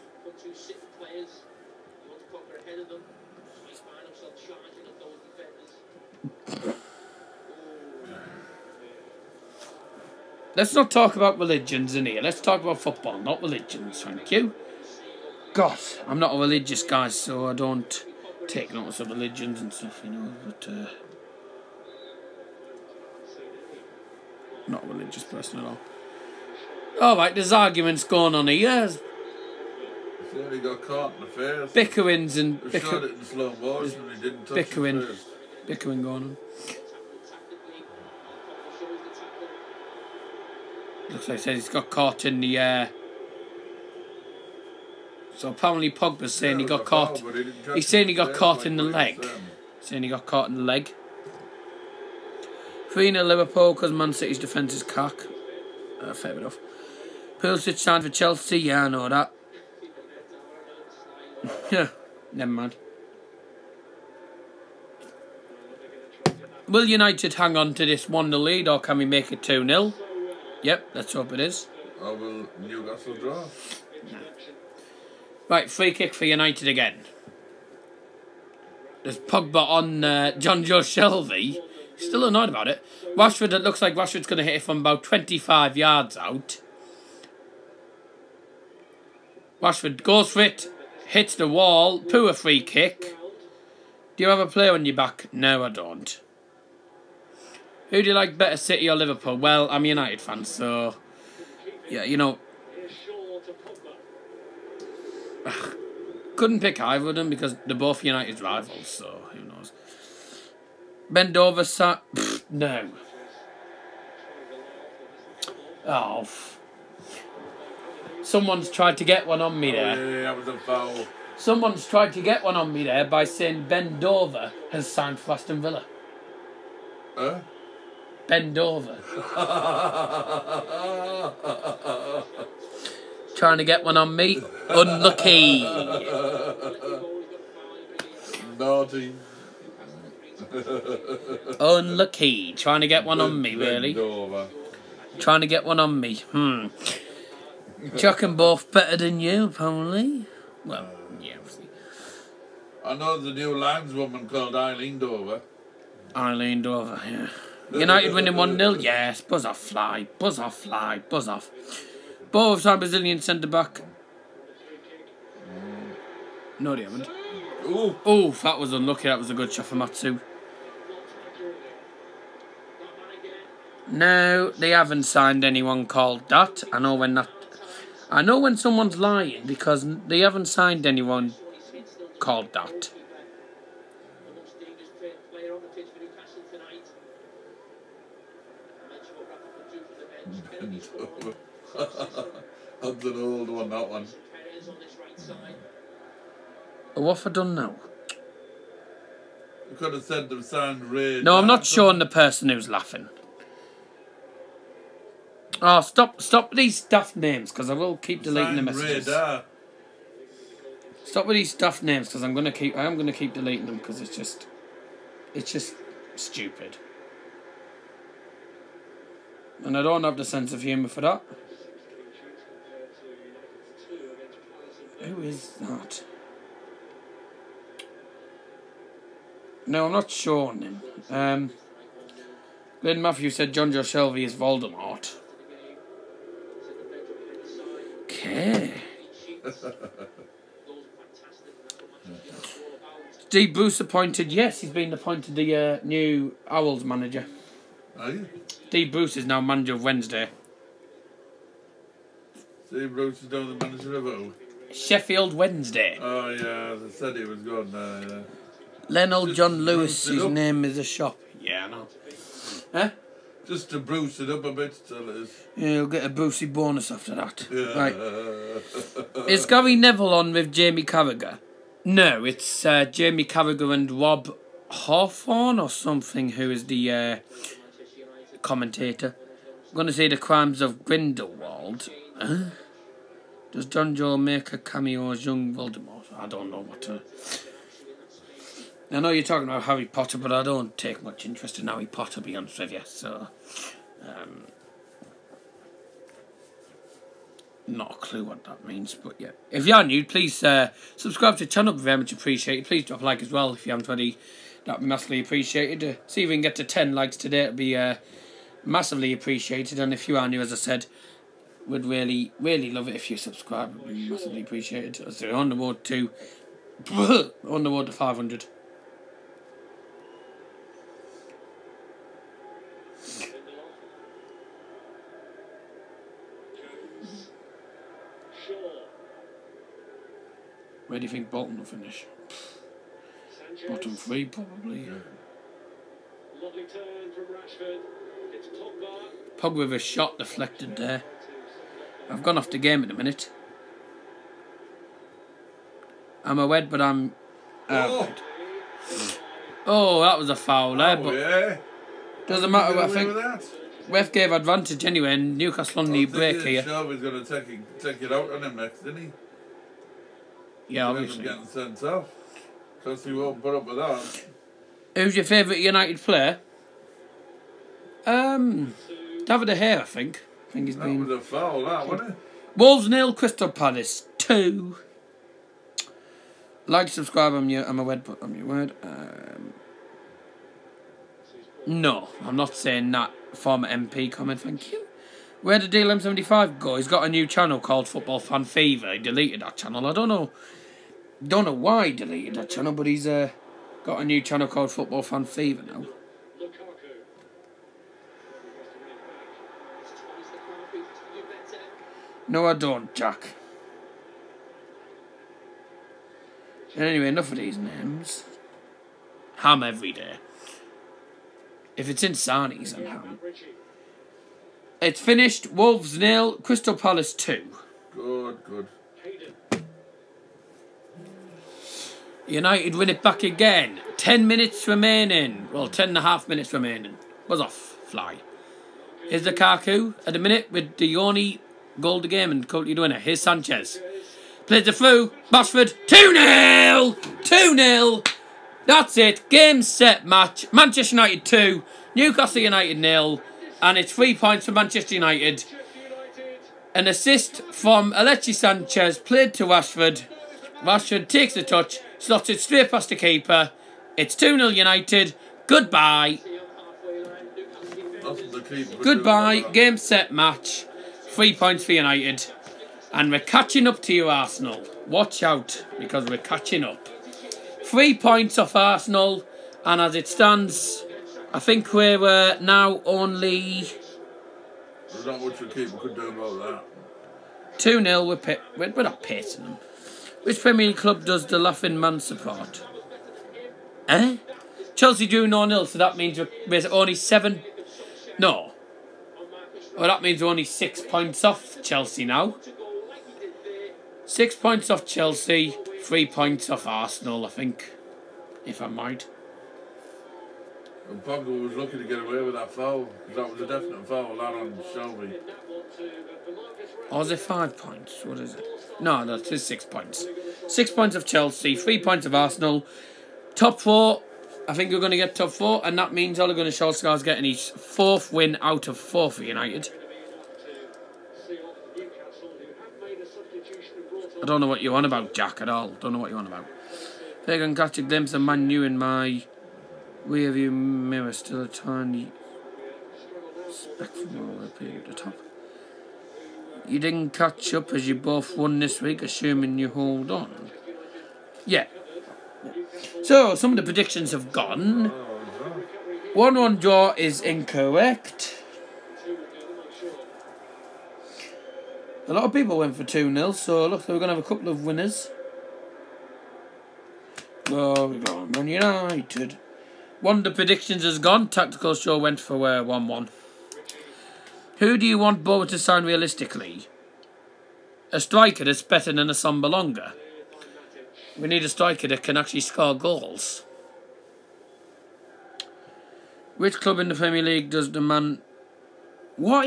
Let's not talk about religions in here. Let's talk about football, not religions. Thank you. God, I'm not a religious guy, so I don't take notice of religions and stuff, you know. But not a religious person at all. All right, there's arguments going on here. He only got caught in the face. Bickerings and They showed it in slow motion and he didn't touch his face. bickering going on. Looks like he said he's got caught in the... So apparently Pogba's saying he got caught... He's saying he got caught in the leg. Saying he got caught in the leg. 3-0 Liverpool because Man City's defence is cock. Fair enough. Pulisic signed for Chelsea. Yeah, I know that. Yeah, never mind. Will United hang on to this 1-0 lead or can we make it 2-0? Yep, let's hope it is. Or will Newcastle draw? No. Right, free kick for United again. There's Pogba on John Joe Shelby. Still annoyed about it. Rashford, it looks like Rashford's going to hit it from about 25 yards out. Rashford goes for it. Hits the wall. Poor free kick. Do you have a player on your back? No, I don't. Who do you like better, City or Liverpool? Well, I'm a United fan, so... Yeah, you know... Couldn't pick either of them because they're both United's rivals, so who knows. Bend over, no. Oh. Someone's tried to get one on me there. Oh, yeah, that was a foul. Someone's tried to get one on me there by saying Ben Dover has signed for Aston Villa. Huh? Ben Dover. Trying to get one on me. Unlucky. Naughty. Unlucky. Trying to get one on me, really. Trying to get one on me. Chuck them both better than you, apparently. Well, yeah, obviously. I know the new lineswoman called Eileen Dover. Eileen Dover, yeah. United winning 1-0? Yes. Buzz off, fly. Buzz off, fly. Buzz off. Both are Brazilian centre-back. No, they haven't. Ooh. Oh, that was unlucky. That was a good shot for Matsu. No, they haven't signed anyone called that. I know when someone's lying because they haven't signed anyone called that. That's an old one, that one. What have I done now? You could have said they've signed Ray. No, I'm not showing the person who's laughing. Oh, stop with these stuffed names, because I will keep deleting the messages. Stop with these stuffed names, because I am gonna keep deleting them, because it's just stupid. And I don't have the sense of humour for that. Who is that? No, I'm not showing him. Glenn Matthews said John Joe Shelby is Voldemort. Okay. Steve Bruce appointed. Yes, he's been appointed the new Owls manager. Are you? Steve Bruce is now manager of Wednesday. Steve Bruce is now the manager of who? Sheffield Wednesday. Oh yeah, as I said he was gone there, yeah. Lionel John Lewis, whose name is a shop. Yeah, I know. Huh? Just to Bruce it up a bit till it is. Yeah, you'll get a Brucey bonus after that. Yeah. Right. Is Gary Neville on with Jamie Carragher? No, it's Jamie Carragher and Rob Hawthorne or something, who is the commentator. I'm going to say the crimes of Grindelwald. Huh? Does John Joe make a cameo as young Voldemort? I don't know what to... I know you're talking about Harry Potter, but I don't take much interest in Harry Potter, to be honest with you, so... not a clue what that means, but yeah. If you are new, please subscribe to the channel, very much appreciated. Please drop a like as well if you haven't already. That'd be massively appreciated. See if we can get to 10 likes today, it'd be massively appreciated. And if you are new, as I said, would really, really love it if you subscribe. It would be massively appreciated. As they're on the road to 500. Where do you think Bolton will finish? Bottom 3, probably. Lovely turn from Rashford. It's Pogba. Pogba with a shot deflected there. I've gone off the game at the minute. I'm a wed, but I'm out. Oh, that was a foul there, but yeah. Doesn't matter what I think. Ref gave advantage anyway, and Newcastle on the break here. Shelby's going to take it out on him next, isn't he? Yeah, obviously. Getting sent off. Because he won't put up with that. Who's your favourite United player? David De Gea, I think. I think he's been... That was a foul, that, wasn't it? Wolves 0, Crystal Palace 2. Like, subscribe, I'm a wed, but I'm your word. No, I'm not saying that. Former MP comment, thank you. Where did DLM75 go? He's got a new channel called Football Fan Fever. He deleted that channel. I don't know why he deleted that channel, but he's got a new channel called Football Fan Fever now. No, I don't, Jack. Anyway, enough of these names. Ham every day. If it's in Sarnies and ham. It's finished. Wolves 0, Crystal Palace 2. Good. United win it back again. 10 minutes remaining. Well, 10.5 minutes remaining. Was off. Fly. Here's Lukaku at the minute with the only goal of the game and currently doing it. Here's Sanchez. Plays it through. Bashford. 2-0. 2-0. That's it. Game, set, match. Manchester United 2. Newcastle United 0. And it's 3 points for Manchester United. An assist from Alexis Sanchez. Played to Rashford. Rashford takes the touch. Slots it straight past the keeper. It's 2-0 United. Goodbye. Goodbye. Game, set, match. 3 points for United. And we're catching up to you, Arsenal. Watch out, because we're catching up. 3 points off Arsenal. And as it stands, I think we're now only There's not much the keeper could do about that. 2-0, we're not pacing them. Which Premier League club does the Laughing Man support? Eh? Chelsea drew 0-0, so that means we're only 7... No. Well, that means we're only 6 points off Chelsea now. 6 points off Chelsea, 3 points off Arsenal, I think. If I'm right. And Pogba was lucky to get away with that foul, because that was a definite foul, that on Shelby. Or is it 5 points? What is it? No, it is 6 points. 6 points of Chelsea, 3 points of Arsenal. Top 4, I think we're going to get top 4, and that means Ole Gunnar Solskjaer's getting his 4th win out of 4 for United. I don't know what you're on about, Jack, at all. Don't know what you're on about. If I can catch a glimpse of Man U in my rear view mirror, still a tiny speck from all up here at the top. You didn't catch up as you both won this week, assuming you hold on. Yeah. So, some of the predictions have gone. 1-1 draw is incorrect. A lot of people went for 2-0, so looks like we're going to have a couple of winners. Oh, we're going Man United. One of the predictions has gone. Tactical Show went for 1-1. Who do you want Bowen to sign realistically? A striker that's better than a Sambalonga. We need a striker that can actually score goals. Which club in the Premier League does the man... What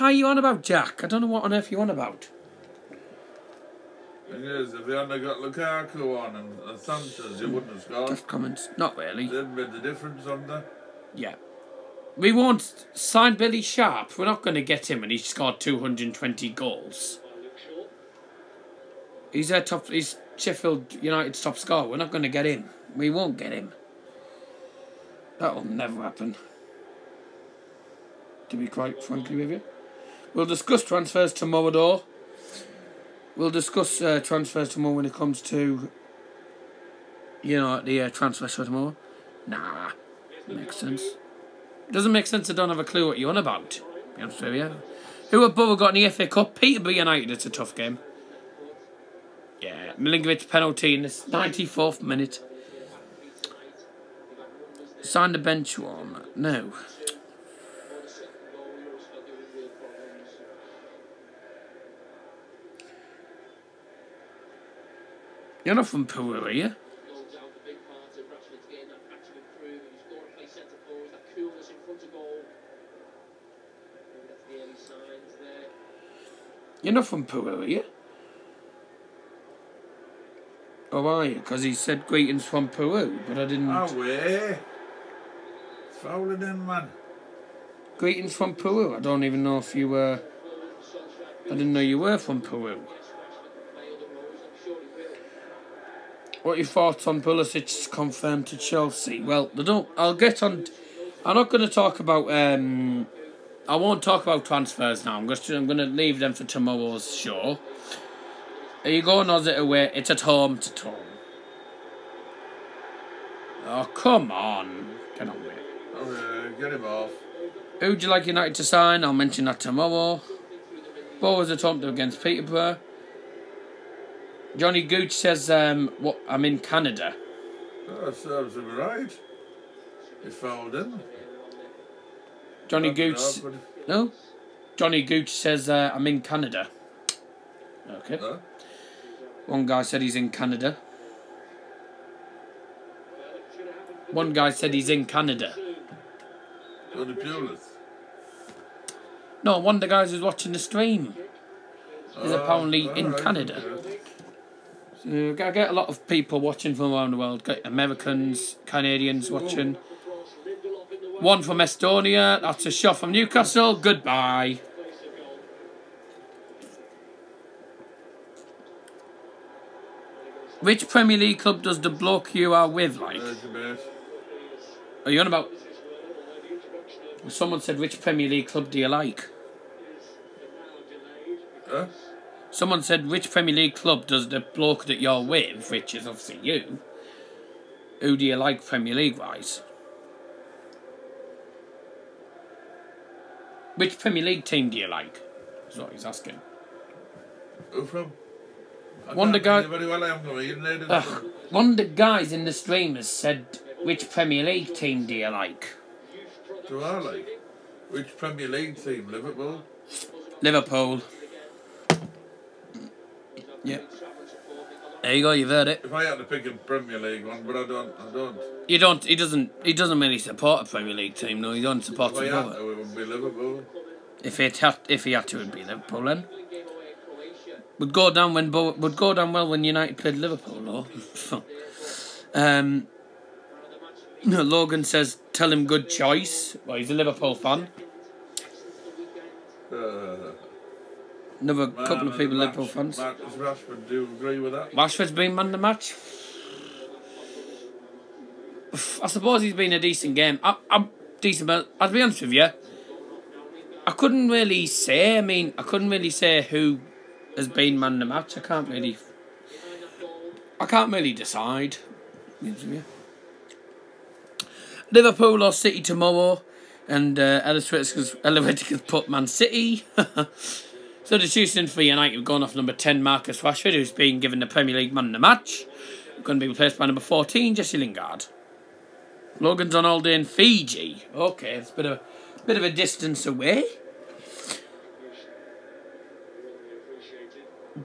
are you on about, Jack? I don't know what on earth you're on about. Thing is, if they hadn't got Lukaku on and Sanchez, you wouldn't have scored. Tough comments. Not really. They've made the difference on that. Yeah. We won't sign Billy Sharp. We're not going to get him and he's scored 220 goals. He's Sheffield United's top scorer. We're not going to get him. We won't get him. That'll never happen. To be quite frankly with you. We'll discuss transfers tomorrow though. We'll discuss transfers tomorrow when it comes to, the transfer show tomorrow. Nah, makes sense. Doesn't make sense. I don't have a clue what you're on about. To be honest with you. Who have Borough got in the FA Cup? Peterborough United. It's a tough game. Yeah, Milinkovic penalty in the 94th minute. Sign the bench one. No. You're not from Peru, are you? You're not from Peru, are you? Or are you? Because he said greetings from Peru, but I didn't... Oh, yeah. Fouling in, man. Greetings from Peru. I don't even know if you were... I didn't know you were from Peru. What are your thoughts on Pulisic's confirmed to Chelsea? Well, I'll get on... I'm not going to talk about... I won't talk about transfers now. I'm going to leave them for tomorrow's show. Are you going or is it away? It's at home to home. Oh, come on. Get on with it. Okay, get him off. Who would you like United to sign? I'll mention that tomorrow. Bowers at home against Peterborough. Johnny Gooch says, I'm in Canada. Oh, that serves him right. He fouled him. Johnny Gooch... No? Johnny Gooch says, I'm in Canada. Okay. Huh? One guy said he's in Canada. One guy said he's in Canada. Johnny Pulis. No, one of the guys who's watching the stream is apparently in Canada. So I get a lot of people watching from around the world. Got Americans, Canadians watching. One from Estonia. That's a shot from Newcastle. Goodbye. Which Premier League club does the bloke you are with like? Are you on about... Someone said, which Premier League club do you like? Huh? Someone said, which Premier League club does the bloke that you're with, which is obviously you, who do you like Premier League-wise? Which Premier League team do you like? That's what he's asking. Who from? One of the guys. Very well, I am going to eat One of the guys in the stream has said, which Premier League team do you like? Do I like? Which Premier League team? Liverpool? Liverpool. Yep. There you go, you've heard it. If I had to pick a Premier League one, but I don't. You don't, he doesn't really support a Premier League team, no, he don't support If I the had to, it would be Liverpool. If he had to, it would be Liverpool then. Would go down well when United played Liverpool, though. Logan says, tell him good choice. Well, he's a Liverpool fan. Another couple of people Liverpool fans. Does Rashford do agree with that? Rashford's been man of the match. I suppose he's been a decent game. I'm decent, but I'll be honest with you. I couldn't really say. I couldn't really say who has been man of the match. I can't really decide. Liverpool or City tomorrow, and Helveticus put Man City. So the choosing for United, we've gone off number 10, Marcus Rashford, who's been given the Premier League man of the match. Going to be replaced by number 14, Jesse Lingard. Logan's on holiday in Fiji. Okay, it's a bit of a distance away.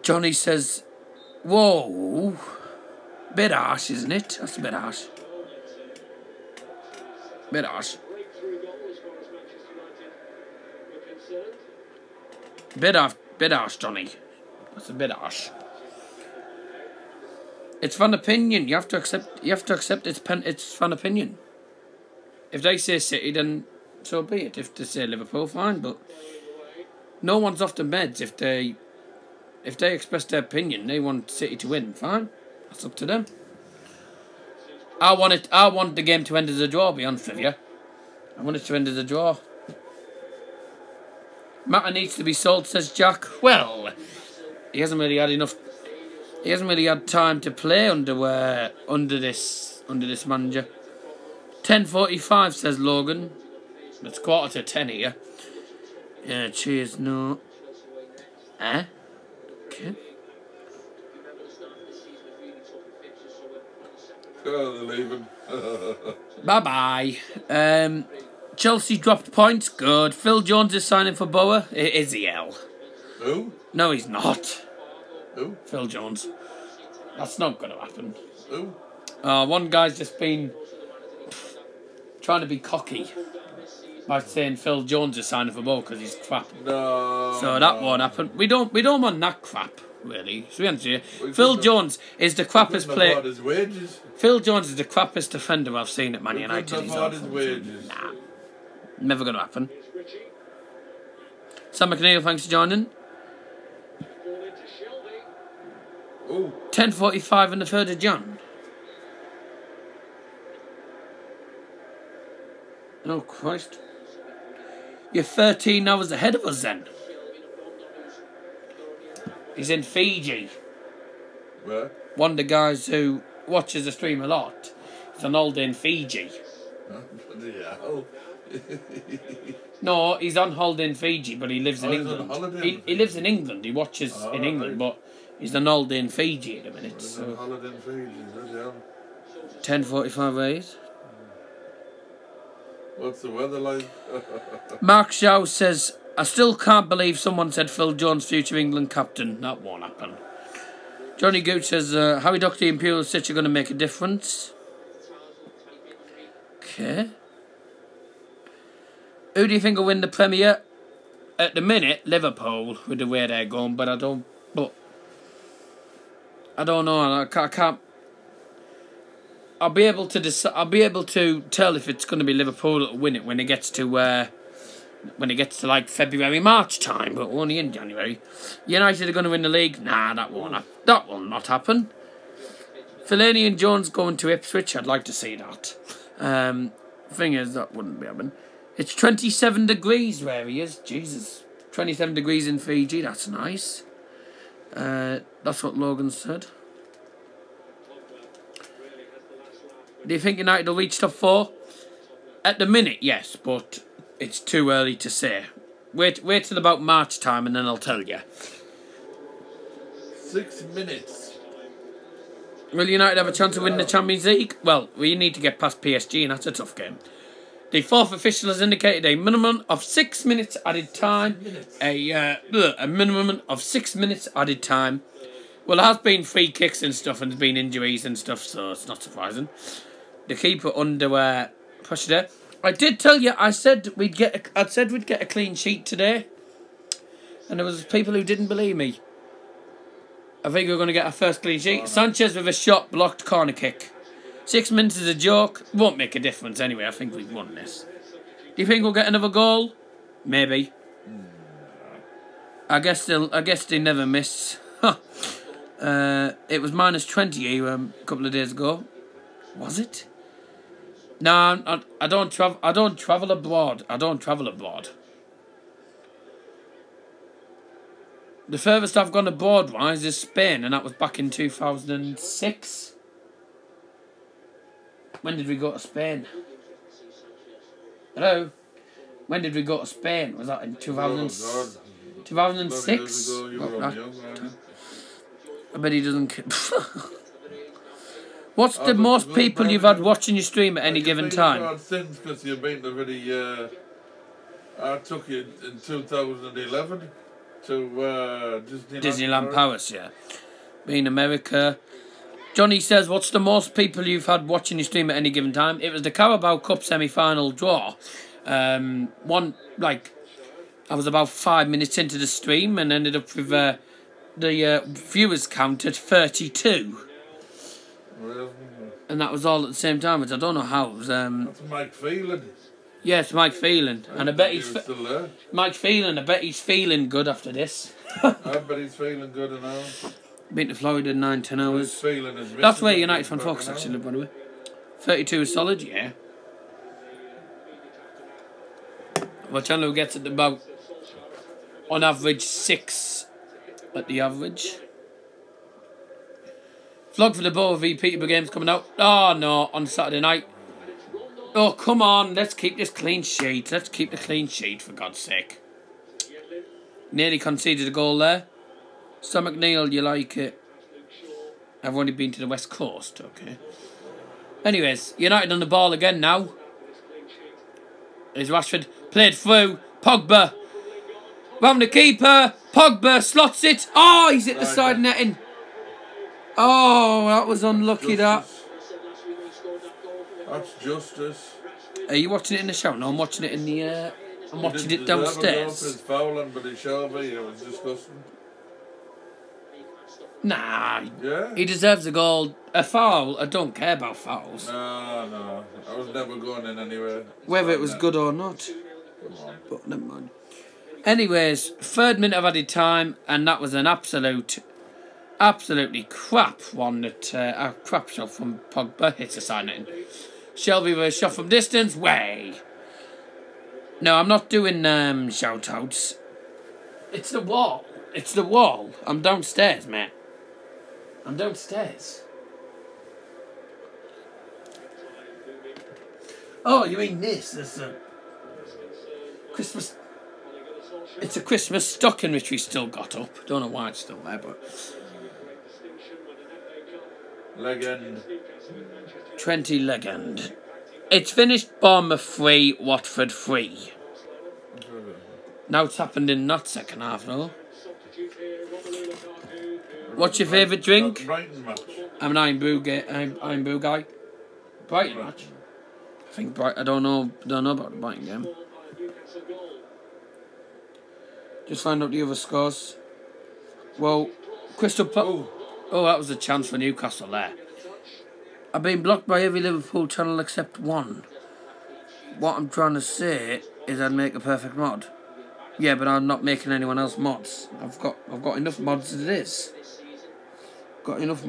Johnny says, whoa, bit harsh, isn't it? That's a bit harsh. Bit harsh. Bit harsh, Johnny. That's a bit harsh. It's fan opinion. You have to accept it's fan opinion. If they say City, then so be it. If they say Liverpool, fine. But no one's off the meds. If they express their opinion, they want City to win. Fine. That's up to them. I want the game to end as a draw. Be honest with you. I want it to end as a draw. Matter needs to be sold, says Jack. Well, he hasn't really had enough. He hasn't really had time to play under this manager. 10:45, says Logan. It's 9:45 here. Yeah, cheers. No. Okay. Oh, they're leaving. Bye-bye. Chelsea dropped points. Good. Phil Jones is signing for Boa. Is he L? Who? No, he's not. Who? Phil Jones. That's not going to happen. Who? One guy's just been trying to be cocky by saying Phil Jones is signing for Boa because he's crap. No. So that won't happen. We don't want that crap, really. So we answer you. Phil Jones is the crappiest player. His wages. Phil Jones is the crappiest defender I've seen at Man United. He's his wages. Nah. Never going to happen. Sam McNeil, thanks for joining. 10:45 on the 3rd of Jan. Oh, Christ. You're 13 hours ahead of us then. He's in Fiji. Where? One of the guys who watches the stream a lot. He's on holiday in Fiji. Yeah. No, he's on holiday in Fiji, but he lives in England. He lives in England. He watches in England, but he's on holiday in Fiji at the minute. So. Holiday in Fiji, 10:45 ways. What's the weather like? Mark Shaw says, I still can't believe someone said Phil Jones, future England captain. That won't happen. Johnny Gooch says, Harry Doherty and Pulisic are going to make a difference. Okay. Who do you think will win the Premier? At the minute, Liverpool, with the way they're going, but I don't know. I can't. I'll be able to tell if it's going to be Liverpool that'll win it when it gets to like February, March time, but only in January. United are going to win the league. Nah, that will not happen. Fellaini and Jones going to Ipswich. I'd like to see that. Thing is, that wouldn't be happening. It's 27 degrees where he is. Jesus. 27 degrees in Fiji. That's nice. That's what Logan said. Do you think United will reach top 4? At the minute, yes, but it's too early to say. Wait till about March time and then I'll tell you. 6 minutes. Will United have a chance of winning the Champions League? Well, we need to get past PSG and that's a tough game. The fourth official has indicated a minimum of 6 minutes added time. A minimum of 6 minutes added time. Well, there has been free kicks and stuff and there's been injuries and stuff, so it's not surprising. The keeper under pressure there. I did tell you, I said we'd get a clean sheet today. And there was people who didn't believe me. I think we're going to get our first clean sheet. Sanchez with a shot, blocked corner kick. 6 minutes is a joke. Won't make a difference anyway. I think we've won this. Do you think we'll get another goal? Maybe. I guess they never miss. It was minus 20 here a couple of days ago. Was it? No, I don't travel. I don't travel abroad. The furthest I've gone abroad-wise is Spain, and that was back in 2006. When did we go to Spain? Hello? When did we go to Spain? Was that in 2006? I bet he doesn't... What's the most people you've had watching your stream at any given time? Since, because you've been to really... I took you in 2011 to Disneyland Paris, yeah. Being America... Johnny says, what's the most people you've had watching your stream at any given time? It was the Carabao Cup semi-final draw. I was about 5 minutes into the stream and ended up with the viewers count at 32. And that was all at the same time, which I don't know how. It was, that's Mike Phelan. Yes, Mike Phelan. And I bet he's... still there. Mike Phelan, I bet he's feeling good after this. I bet he's feeling good now. Been to Florida in 9-10 hours. That's where United fan Fox actually live, by the way. 32 is solid, yeah. Well, Chandler gets at about, on average, 6 at the average. Vlog for the Boa v Peterborough game's coming out. Oh, no, on Saturday night. Oh, come on, let's keep this clean sheet. Let's keep the clean sheet, for God's sake. Nearly conceded a goal there. So McNeil, you like it? I've only been to the West Coast, okay. Anyways, United on the ball again now. There's Rashford, played through, Pogba. Round the keeper, Pogba slots it. Oh, he's hit the side netting. Oh, that was unlucky, that. That's justice. Are you watching it in the shower? No, I'm watching it in the... I'm watching it downstairs. It's fouling, but it shall be. It was disgusting. Nah, yeah? He deserves a goal. A foul, I don't care about fouls. No, I was never going in anywhere. Whether it was good or not. Come on. But never mind. Anyways, 3rd minute of added time, and that was an absolutely crap one that a crap shot from Pogba hits the side netting. Shelby with a shot from distance, way. No, I'm not doing shout outs. It's the wall. It's the wall. I'm downstairs, mate. I'm downstairs. Oh, you mean this? It's a Christmas. It's a Christmas stocking which we still got up. Don't know why it's still there, but. Legend. 20 legend. It's finished. Bournemouth 3, Watford 3. Now it's happened in that second half, though. What's your favourite drink? Brighton match. I'm an Iron Brew guy. Brighton match. I think I don't know about the Brighton game. Just find out the other scores. Well, Crystal Palace. Oh, that was a chance for Newcastle there. I've been blocked by every Liverpool channel except one. What I'm trying to say is I'd make a perfect mod. Yeah, but I'm not making anyone else mods. I've got enough mods as it is. Bournemouth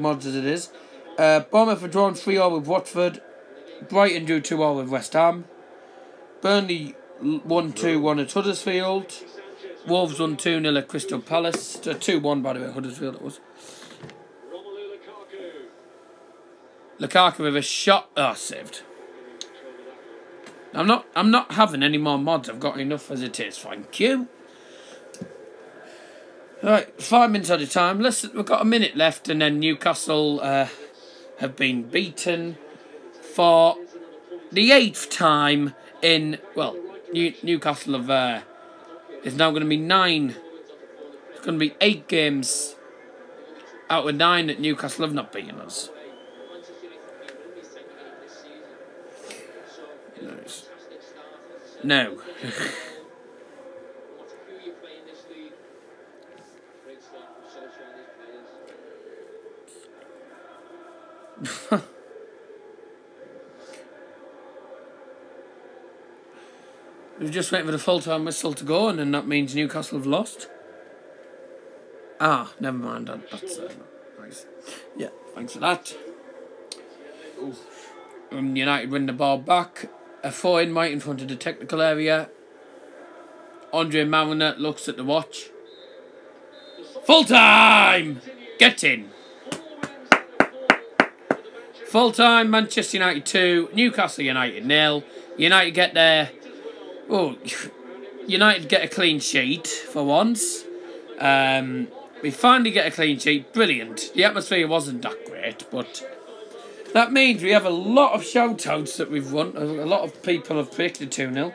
have drawn 3-3 with Watford. Brighton drew 2-2 with West Ham. Burnley 1-2-1 at Huddersfield. Wolves won 2-0 at Crystal Palace. 2-1 by the way, Huddersfield it was. Lukaku with a shot. Oh, saved. I'm not having any more mods. I've got enough as it is. Thank you. Right, 5 minutes at a time. We've got a minute left, and then Newcastle have been beaten for the 8th time in. Well, Newcastle have is now going to be 9. It's going to be 8 games out of 9 that Newcastle have not beaten us. No. We're just waiting for the full-time whistle to go, and then that means Newcastle have lost. Ah, never mind. That's nice. Yeah, thanks for that. United win the ball back. A 4-in right in front of the technical area. Andre Mariner looks at the watch. Full-time! Get in. Full-time, Manchester United 2, Newcastle United 0. United get there. Oh, United get a clean sheet for once. We finally get a clean sheet. Brilliant. The atmosphere wasn't that great, but that means we have a lot of shout-outs that we've won. A lot of people have predicted 2-0.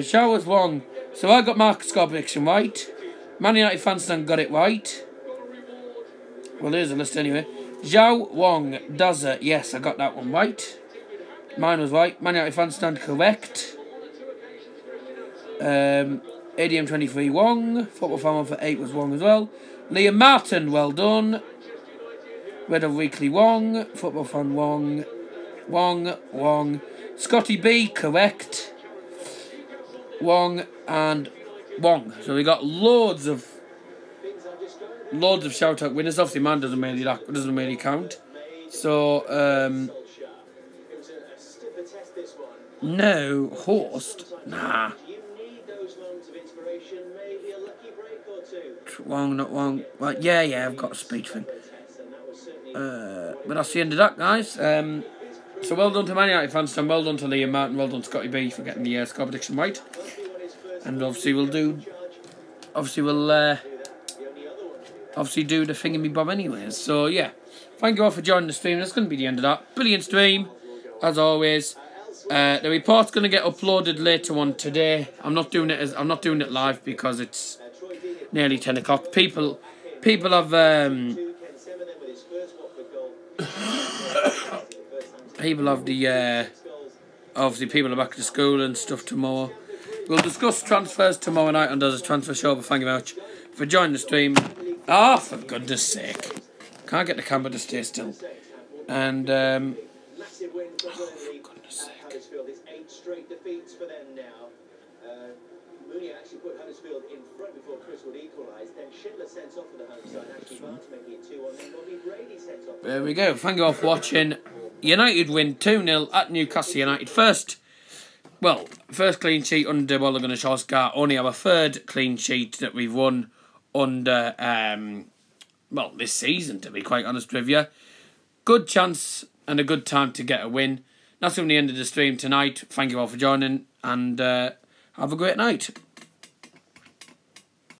Showers won. So I got Marcus' score prediction right. Man United fans got it right. Well, there's a list anyway. Zhao Wong does it. Yes, I got that one right. Mine was right. Man United fans stand correct. ADM23 Wong. Football fan 1 for 8 was Wong as well. Liam Martin, well done. Red of Weekly Wong. Football fan Wong. Wong. Scotty B, correct. Wong and Wong. So we got loads of shout out winners. Obviously, man doesn't really count. So no host. Nah. Wong, not Wong. Well, yeah, I've got a speech thing. But that's the end of that, guys. So well done to Man United fans, and well done to Liam Martin, well done to Scotty B for getting the score prediction right. And obviously we'll do the thingy bob anyways. So yeah, thank you all for joining the stream. That's going to be the end of that. Brilliant stream, as always. The report's going to get uploaded later on today. I'm not doing it live because it's nearly 10 o'clock. People have obviously people are back to school and stuff tomorrow. We'll discuss transfers tomorrow night on Does a Transfer Show, but thank you very much for joining the stream. Ah, for goodness sake. Can't get the camera to stay still. And Massive win for goodness sake. Huddersfield. It's 8 straight defeats for them now. Mooney actually put Huddersfield in front before Chris would equalise. Then Schindler sent off for the home side. Actually, Barnes making it 2-1. Then Robbie Brady sent off. There we go. Thank you all for watching. United win 2-0 at Newcastle United. First clean sheet under Ole Gunnar Solskjaer. Only our 3rd clean sheet that we've won under this season, to be quite honest with you. Good chance and a good time to get a win. That's from the end of the stream tonight. Thank you all for joining, and have a great night.